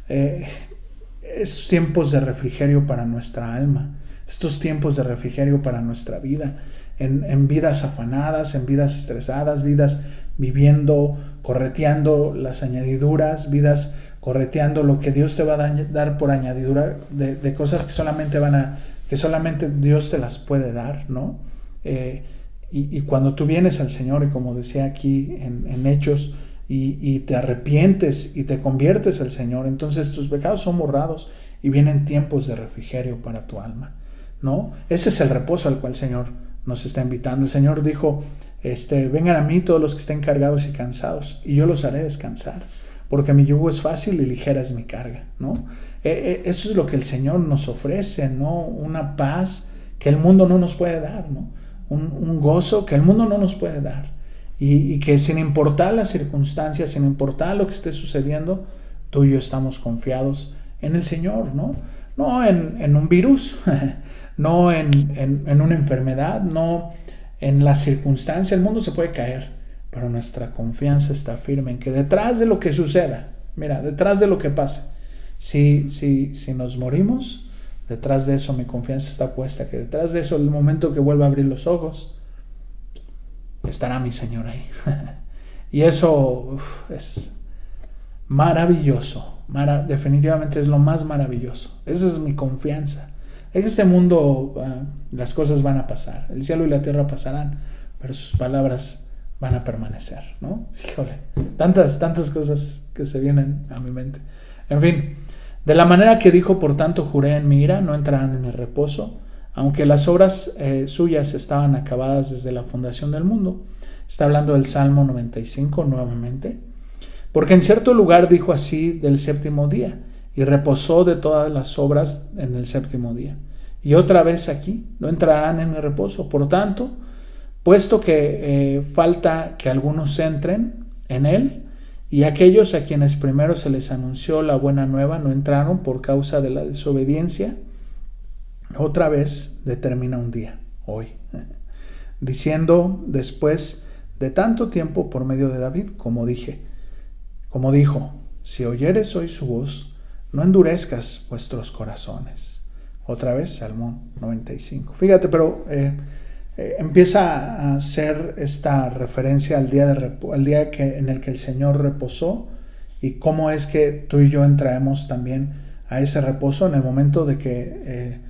Esos tiempos de refrigerio para nuestra alma, estos tiempos de refrigerio para nuestra vida, en vidas afanadas, en vidas estresadas, vidas viviendo, correteando las añadiduras, vidas correteando lo que Dios te va a dar por añadidura de cosas que solamente Dios te las puede dar, ¿no? Y cuando tú vienes al Señor, y como decía aquí en Hechos, y te arrepientes y te conviertes al Señor, entonces tus pecados son borrados y vienen tiempos de refrigerio para tu alma, ¿no? Ese es el reposo al cual el Señor nos está invitando. El Señor dijo, vengan a mí todos los que estén cargados y cansados, y yo los haré descansar, porque mi yugo es fácil y ligera es mi carga, ¿no? Eso es lo que el Señor nos ofrece, ¿no? Una paz que el mundo no nos puede dar, ¿no? Un gozo que el mundo no nos puede dar, y que sin importar las circunstancias, sin importar lo que esté sucediendo, tú y yo estamos confiados en el Señor, ¿no? No en un virus, no en una enfermedad, no en la circunstancia. El mundo se puede caer, pero nuestra confianza está firme en que detrás de lo que suceda, mira, detrás de lo que pase, si nos morimos, detrás de eso mi confianza está puesta, que detrás de eso, el momento que vuelva a abrir los ojos, estará mi Señor ahí. Y eso es maravilloso, definitivamente es lo más maravilloso. Esa es mi confianza. En este mundo las cosas van a pasar, el cielo y la tierra pasarán, pero sus palabras van a permanecer, ¿no? Híjole, tantas cosas que se vienen a mi mente. En fin, de la manera que dijo, por tanto juré en mi ira, no entrarán en mi reposo, aunque las obras suyas estaban acabadas desde la fundación del mundo. Está hablando del Salmo 95 nuevamente. Porque en cierto lugar dijo así del séptimo día, y reposó de todas las obras en el séptimo día. Y otra vez aquí, no entrarán en mi reposo. Por tanto, puesto que falta que algunos entren en él, y aquellos a quienes primero se les anunció la buena nueva no entraron por causa de la desobediencia, otra vez determina un día, hoy. diciendo después de tanto tiempo por medio de David, como dijo, si oyeres hoy su voz, no endurezcas vuestros corazones. Otra vez, Salmo 95. Fíjate, pero empieza a hacer esta referencia al día en el que el Señor reposó, y cómo es que tú y yo entramos también a ese reposo en el momento de que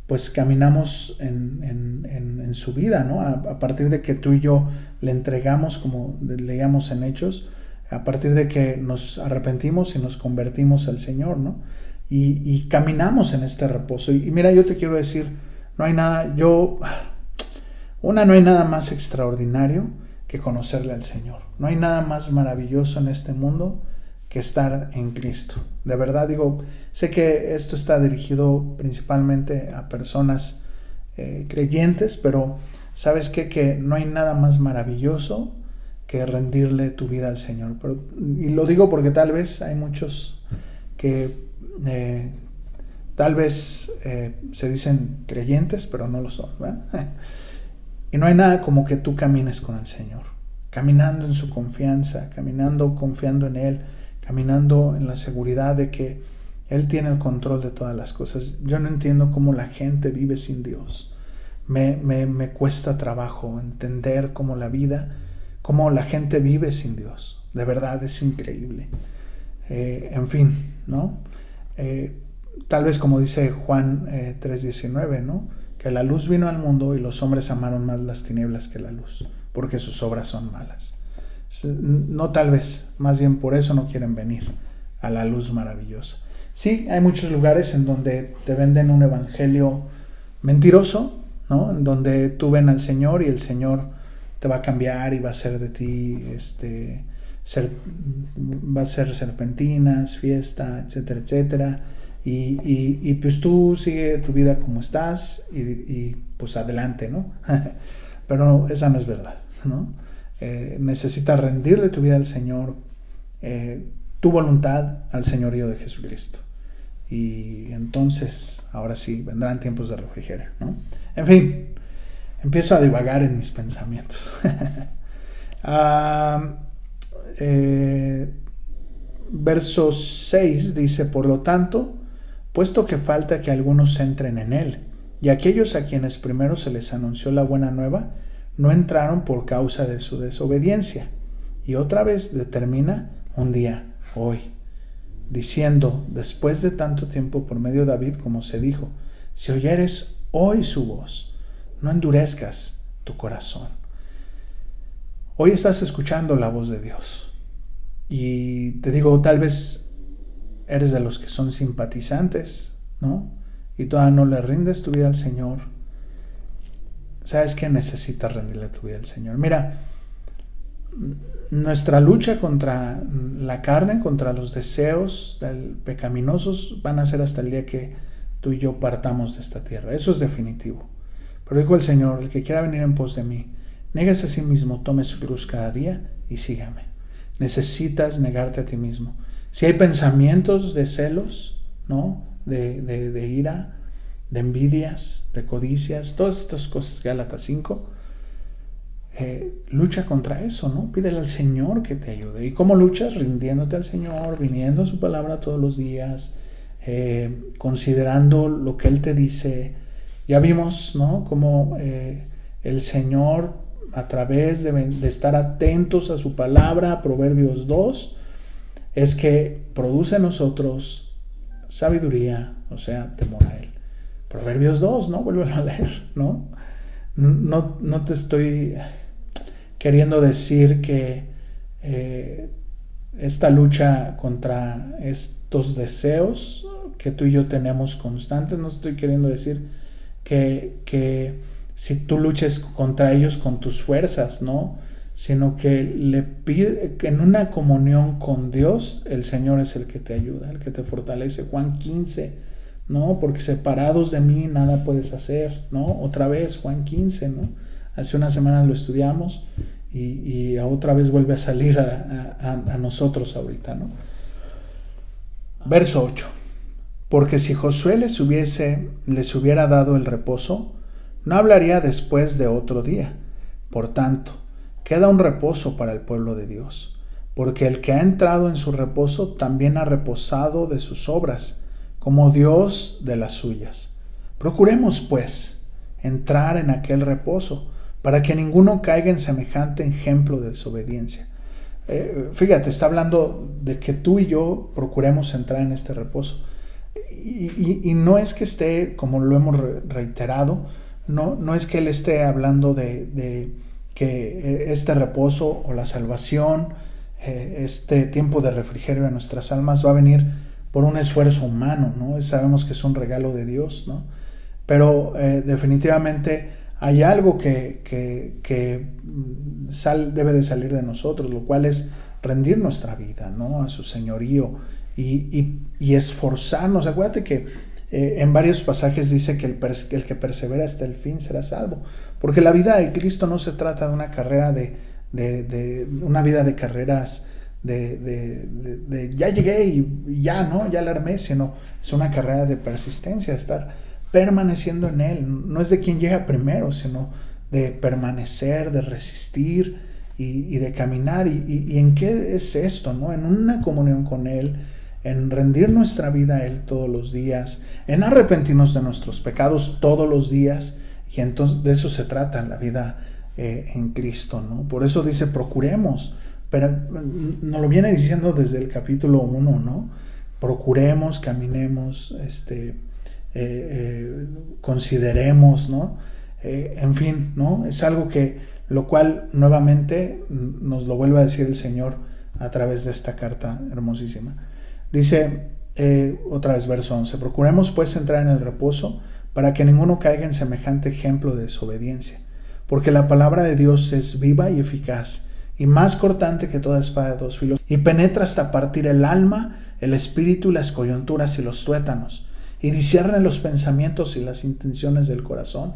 pues caminamos en su vida, ¿no? A partir de que tú y yo le entregamos, como leíamos en Hechos, a partir de que nos arrepentimos y nos convertimos al Señor, ¿no? Y caminamos en este reposo. Y mira, yo te quiero decir, no hay nada más extraordinario que conocerle al Señor. No hay nada más maravilloso en este mundo que estar en Cristo. De verdad digo, sé que esto está dirigido principalmente a personas creyentes, pero ¿sabes qué? Que no hay nada más maravilloso que rendirle tu vida al Señor. Y lo digo porque tal vez hay muchos que tal vez se dicen creyentes, pero no lo son, ¿verdad? Y no hay nada como que tú camines con el Señor, caminando en su confianza, caminando confiando en Él, caminando en la seguridad de que Él tiene el control de todas las cosas. Yo no entiendo cómo la gente vive sin Dios. Me cuesta trabajo entender cómo la gente vive sin Dios. De verdad es increíble. En fin, ¿no? Tal vez como dice Juan 3:19, ¿no? Que la luz vino al mundo y los hombres amaron más las tinieblas que la luz, porque sus obras son malas. No, tal vez, más bien por eso no quieren venir a la luz maravillosa. Sí, hay muchos lugares en donde te venden un evangelio mentiroso, ¿no? En donde tú ven al Señor y el Señor te va a cambiar y va a hacer de ti, va a ser serpentinas, fiesta, etcétera, etcétera. Y pues tú sigue tu vida como estás y pues adelante, ¿no? Pero esa no es verdad, ¿no? Necesitas rendirle tu vida al Señor, tu voluntad al señorío de Jesucristo. Y entonces, ahora sí, vendrán tiempos de refrigerio, ¿no? En fin, empiezo a divagar en mis pensamientos. Verso 6 dice, por lo tanto, puesto que falta que algunos entren en él, y aquellos a quienes primero se les anunció la buena nueva, no entraron por causa de su desobediencia. Y otra vez determina un día, hoy, diciendo, después de tanto tiempo por medio de David, como se dijo, si oyeres hoy su voz, no endurezcas tu corazón. Hoy estás escuchando la voz de Dios. Y te digo, tal vez eres de los que son simpatizantes, ¿no? Y todavía no le rindes tu vida al Señor. ¿Sabes qué? Necesitas rendirle tu vida al Señor. Mira, nuestra lucha contra la carne, contra los deseos pecaminosos, van a ser hasta el día que tú y yo partamos de esta tierra. Eso es definitivo. Pero dijo el Señor, el que quiera venir en pos de mí, néguese a sí mismo, tome su cruz cada día y sígame. Necesitas negarte a ti mismo. Si hay pensamientos de celos, ¿no? De ira, de envidias, de codicias, todas estas cosas, Gálatas 5, lucha contra eso, ¿no? Pídele al Señor que te ayude. ¿Y cómo luchas? Rindiéndote al Señor, viniendo a su palabra todos los días, considerando lo que Él te dice. Ya vimos, ¿no? Cómo el Señor, a través de estar atentos a su palabra, Proverbios 2, es que produce en nosotros sabiduría, o sea, temor a Él. Proverbios 2, ¿no? Vuélvelo a leer, ¿no? No te estoy queriendo decir que esta lucha contra estos deseos que tú y yo tenemos constantes, no estoy queriendo decir que si tú luches contra ellos con tus fuerzas, ¿no? Sino que le pide que en una comunión con Dios, el Señor es el que te ayuda, el que te fortalece. Juan 15, ¿no? Porque separados de mí nada puedes hacer, ¿no? Otra vez Juan 15, ¿no? Hace unas semanas lo estudiamos y otra vez vuelve a salir a nosotros ahorita, ¿no? Verso 8. Porque si Josué les hubiera dado el reposo, no hablaría después de otro día, Por tanto, queda un reposo para el pueblo de Dios, porque el que ha entrado en su reposo también ha reposado de sus obras, como Dios de las suyas. Procuremos, pues, entrar en aquel reposo, para que ninguno caiga en semejante ejemplo de desobediencia. Fíjate, está hablando de que tú y yo procuremos entrar en este reposo. Y no es que esté, como lo hemos reiterado, no es que él esté hablando de que este reposo o la salvación, este tiempo de refrigerio de nuestras almas va a venir por un esfuerzo humano, ¿no? Sabemos que es un regalo de Dios, ¿no? Pero definitivamente hay algo que debe de salir de nosotros, lo cual es rendir nuestra vida, ¿no? A su señorío y esforzarnos. Acuérdate que en varios pasajes dice que el que persevera hasta el fin será salvo, porque la vida de Cristo no se trata de una carrera de una vida de carreras de ya llegué y ya, ¿no? Ya la armé, sino es una carrera de persistencia, de estar permaneciendo en Él. No es de quien llega primero, sino de permanecer, de resistir y de caminar. ¿Y en qué es esto, no? En una comunión con Él, en rendir nuestra vida a Él todos los días, en arrepentirnos de nuestros pecados todos los días, y entonces de eso se trata la vida en Cristo, ¿no? Por eso dice, procuremos, pero nos lo viene diciendo desde el capítulo 1, ¿no? Procuremos, caminemos, consideremos, ¿no? En fin, ¿no? Es algo que, lo cual nuevamente nos lo vuelve a decir el Señor a través de esta carta hermosísima. Dice, otra vez verso 11, procuremos pues entrar en el reposo para que ninguno caiga en semejante ejemplo de desobediencia, porque la palabra de Dios es viva y eficaz, y más cortante que toda espada de dos filos, y penetra hasta partir el alma, el espíritu y las coyunturas y los tuétanos, y discierne los pensamientos y las intenciones del corazón.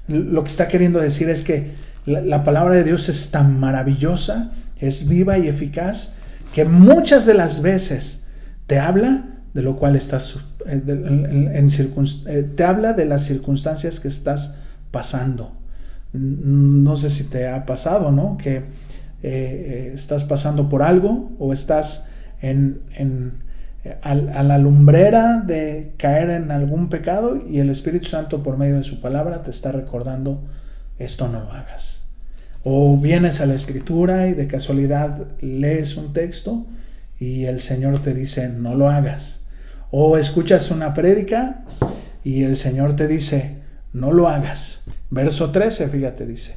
Lo que está queriendo decir es que la palabra de Dios es tan maravillosa, es viva y eficaz, que muchas de las veces te habla de lo cual estás, te habla de las circunstancias que estás pasando. No sé si te ha pasado, ¿no? Que estás pasando por algo o estás a la lumbrera de caer en algún pecado y el Espíritu Santo por medio de su palabra te está recordando, esto no lo hagas. O vienes a la Escritura y de casualidad lees un texto y el Señor te dice, no lo hagas. O escuchas una prédica y el Señor te dice, no lo hagas. Verso 13, fíjate, dice,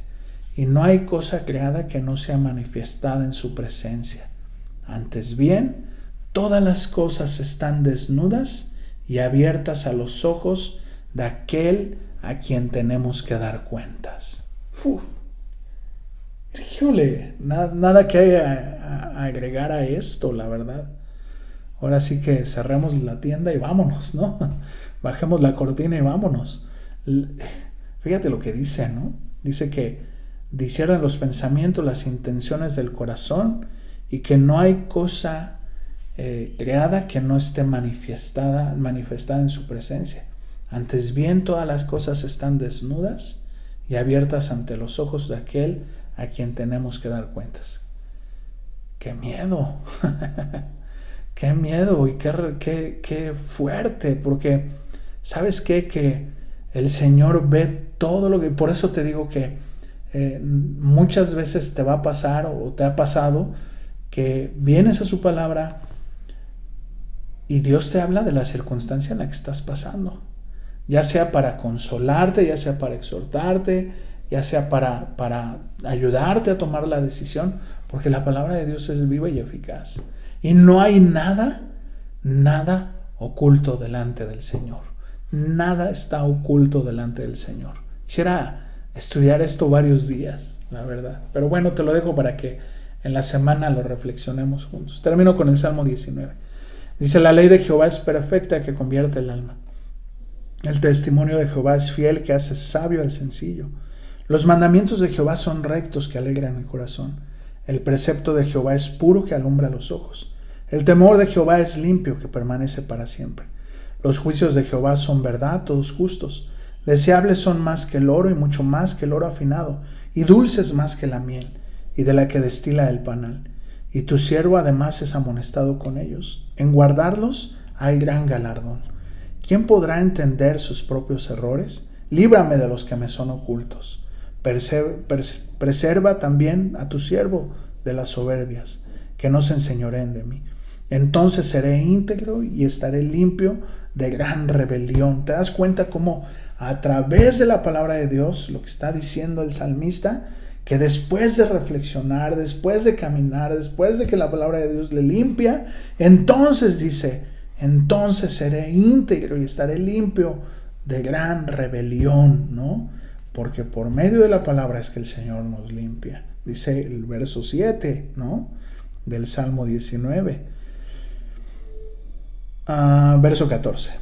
y no hay cosa creada que no sea manifestada en su presencia. Antes bien, todas las cosas están desnudas y abiertas a los ojos de aquel a quien tenemos que dar cuentas. Híjole, nada que agregar a esto, la verdad. Ahora sí que cerremos la tienda y vámonos, ¿no? Bajemos la cortina y vámonos. Fíjate lo que dice, ¿no? Dice que disciernen los pensamientos, las intenciones del corazón, y que no hay cosa creada que no esté manifestada en su presencia. Antes bien, todas las cosas están desnudas y abiertas ante los ojos de aquel a quien tenemos que dar cuentas. ¡Qué miedo! ¡Qué miedo! Y qué fuerte, porque ¿sabes qué? Que el Señor ve todo lo que... Por eso te digo que muchas veces te va a pasar o te ha pasado que vienes a su palabra y Dios te habla de la circunstancia en la que estás pasando, ya sea para consolarte, ya sea para exhortarte, ya sea para ayudarte a tomar la decisión, porque la palabra de Dios es viva y eficaz y no hay nada oculto delante del Señor. Nada está oculto delante del Señor. Quisiera estudiar esto varios días, la verdad, pero bueno, te lo dejo para que en la semana lo reflexionemos juntos. Termino con el Salmo 19. Dice, la ley de Jehová es perfecta, que convierte el alma. El testimonio de Jehová es fiel, que hace sabio al sencillo. Los mandamientos de Jehová son rectos, que alegran el corazón. El precepto de Jehová es puro, que alumbra los ojos. El temor de Jehová es limpio, que permanece para siempre. Los juicios de Jehová son verdad, todos justos. Deseables son más que el oro y mucho más que el oro afinado, y dulces más que la miel, y de la que destila el panal. Y tu siervo además es amonestado con ellos. En guardarlos hay gran galardón. ¿Quién podrá entender sus propios errores? Líbrame de los que me son ocultos. Preserva también a tu siervo de las soberbias, que no se enseñoreen de mí. Entonces seré íntegro y estaré limpio de gran rebelión. ¿Te das cuenta cómo a través de la palabra de Dios, lo que está diciendo el salmista, que después de reflexionar, después de caminar, después de que la palabra de Dios le limpia, entonces dice, entonces seré íntegro y estaré limpio de gran rebelión, ¿no? Porque por medio de la palabra es que el Señor nos limpia. Dice el verso 7, ¿no? Del Salmo 19. Verso 14.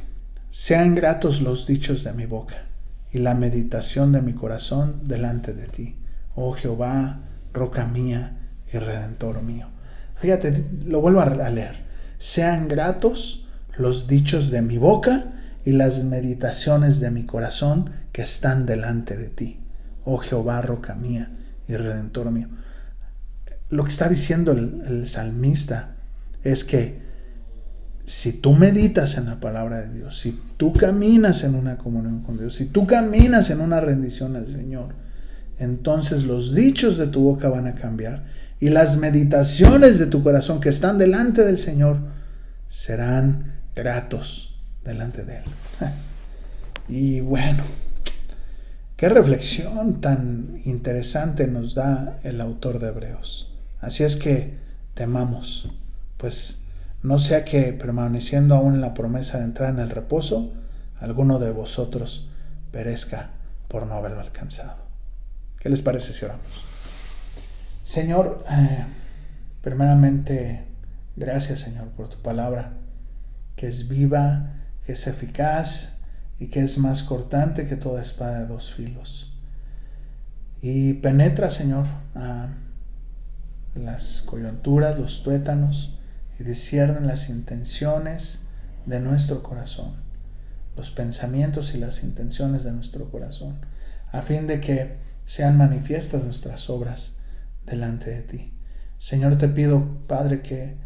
Sean gratos los dichos de mi boca y la meditación de mi corazón delante de ti, oh Jehová, roca mía y redentor mío. Fíjate, lo vuelvo a leer. Sean gratos los dichos de mi boca y las meditaciones de mi corazón que están delante de ti, oh Jehová, roca mía y redentor mío. Lo que está diciendo el salmista es que si tú meditas en la palabra de Dios, si tú caminas en una comunión con Dios, si tú caminas en una rendición al Señor, entonces los dichos de tu boca van a cambiar y las meditaciones de tu corazón que están delante del Señor serán gratos delante de Él. Y bueno, qué reflexión tan interesante nos da el autor de Hebreos. Así es que temamos, pues no sea que permaneciendo aún en la promesa de entrar en el reposo, alguno de vosotros perezca por no haberlo alcanzado. ¿Qué les parece si oramos? Señor, primeramente, gracias Señor por tu palabra, que es viva, que es eficaz y que es más cortante que toda espada de dos filos. Y penetra, Señor, a las coyunturas, los tuétanos, y disciernen las intenciones de nuestro corazón, los pensamientos y las intenciones de nuestro corazón, a fin de que sean manifiestas nuestras obras delante de ti. Señor, te pido, Padre, que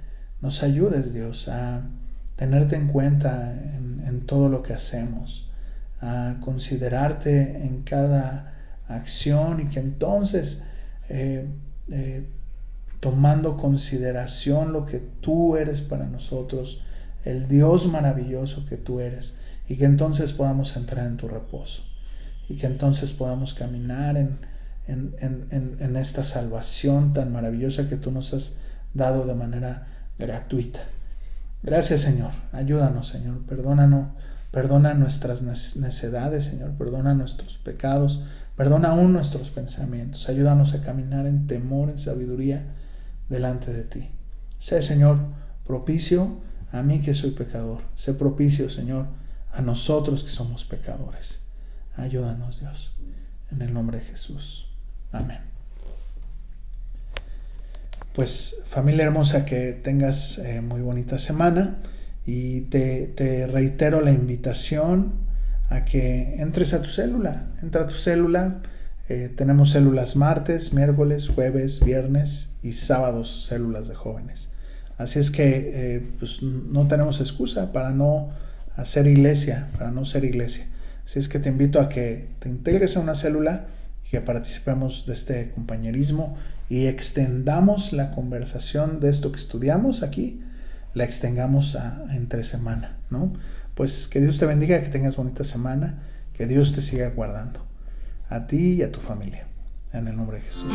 nos ayudes, Dios, a tenerte en cuenta en todo lo que hacemos, a considerarte en cada acción y que entonces tomando consideración lo que tú eres para nosotros, el Dios maravilloso que tú eres, y que entonces podamos entrar en tu reposo y que entonces podamos caminar en esta salvación tan maravillosa que tú nos has dado de manera gratuita. Gracias, Señor. Ayúdanos, Señor. Perdona nuestras necedades, Señor. Perdona nuestros pecados. Perdona aún nuestros pensamientos. Ayúdanos a caminar en temor, en sabiduría delante de ti. Sé, Señor, propicio a mí que soy pecador. Sé propicio, Señor, a nosotros que somos pecadores. Ayúdanos, Dios, en el nombre de Jesús. Amén. Pues, familia hermosa, que tengas muy bonita semana, y te reitero la invitación a que entres a tu célula. Entra a tu célula. Tenemos células martes, miércoles, jueves, viernes y sábados, células de jóvenes. Así es que pues no tenemos excusa para no hacer iglesia, para no ser iglesia. Así es que te invito a que te integres a una célula y que participemos de este compañerismo y extendamos la conversación de esto que estudiamos aquí, la extendamos a entre semana, ¿no? Pues que Dios te bendiga, que tengas bonita semana, que Dios te siga guardando, a ti y a tu familia, en el nombre de Jesús.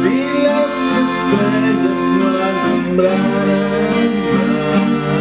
Si las estrellas no alumbraran más.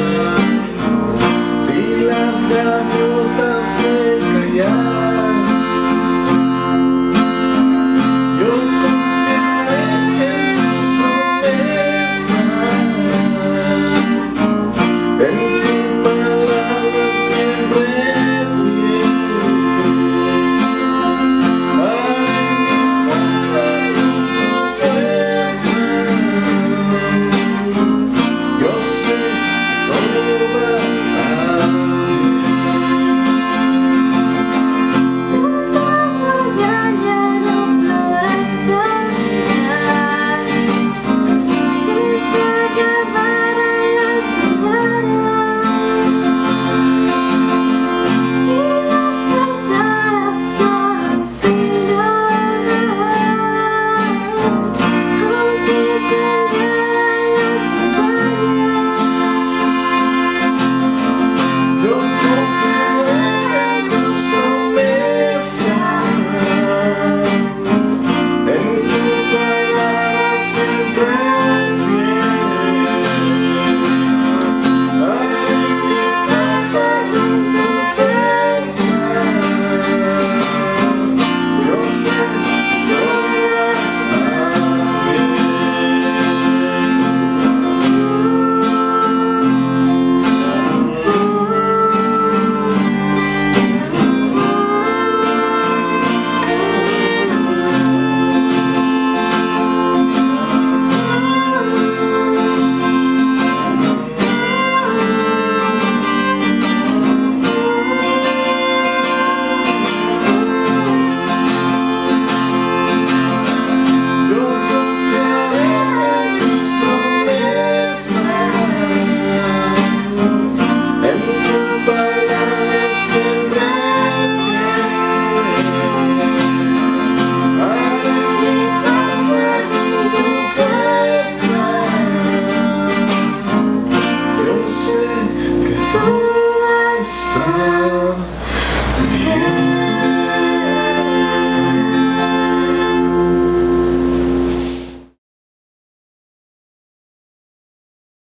Thank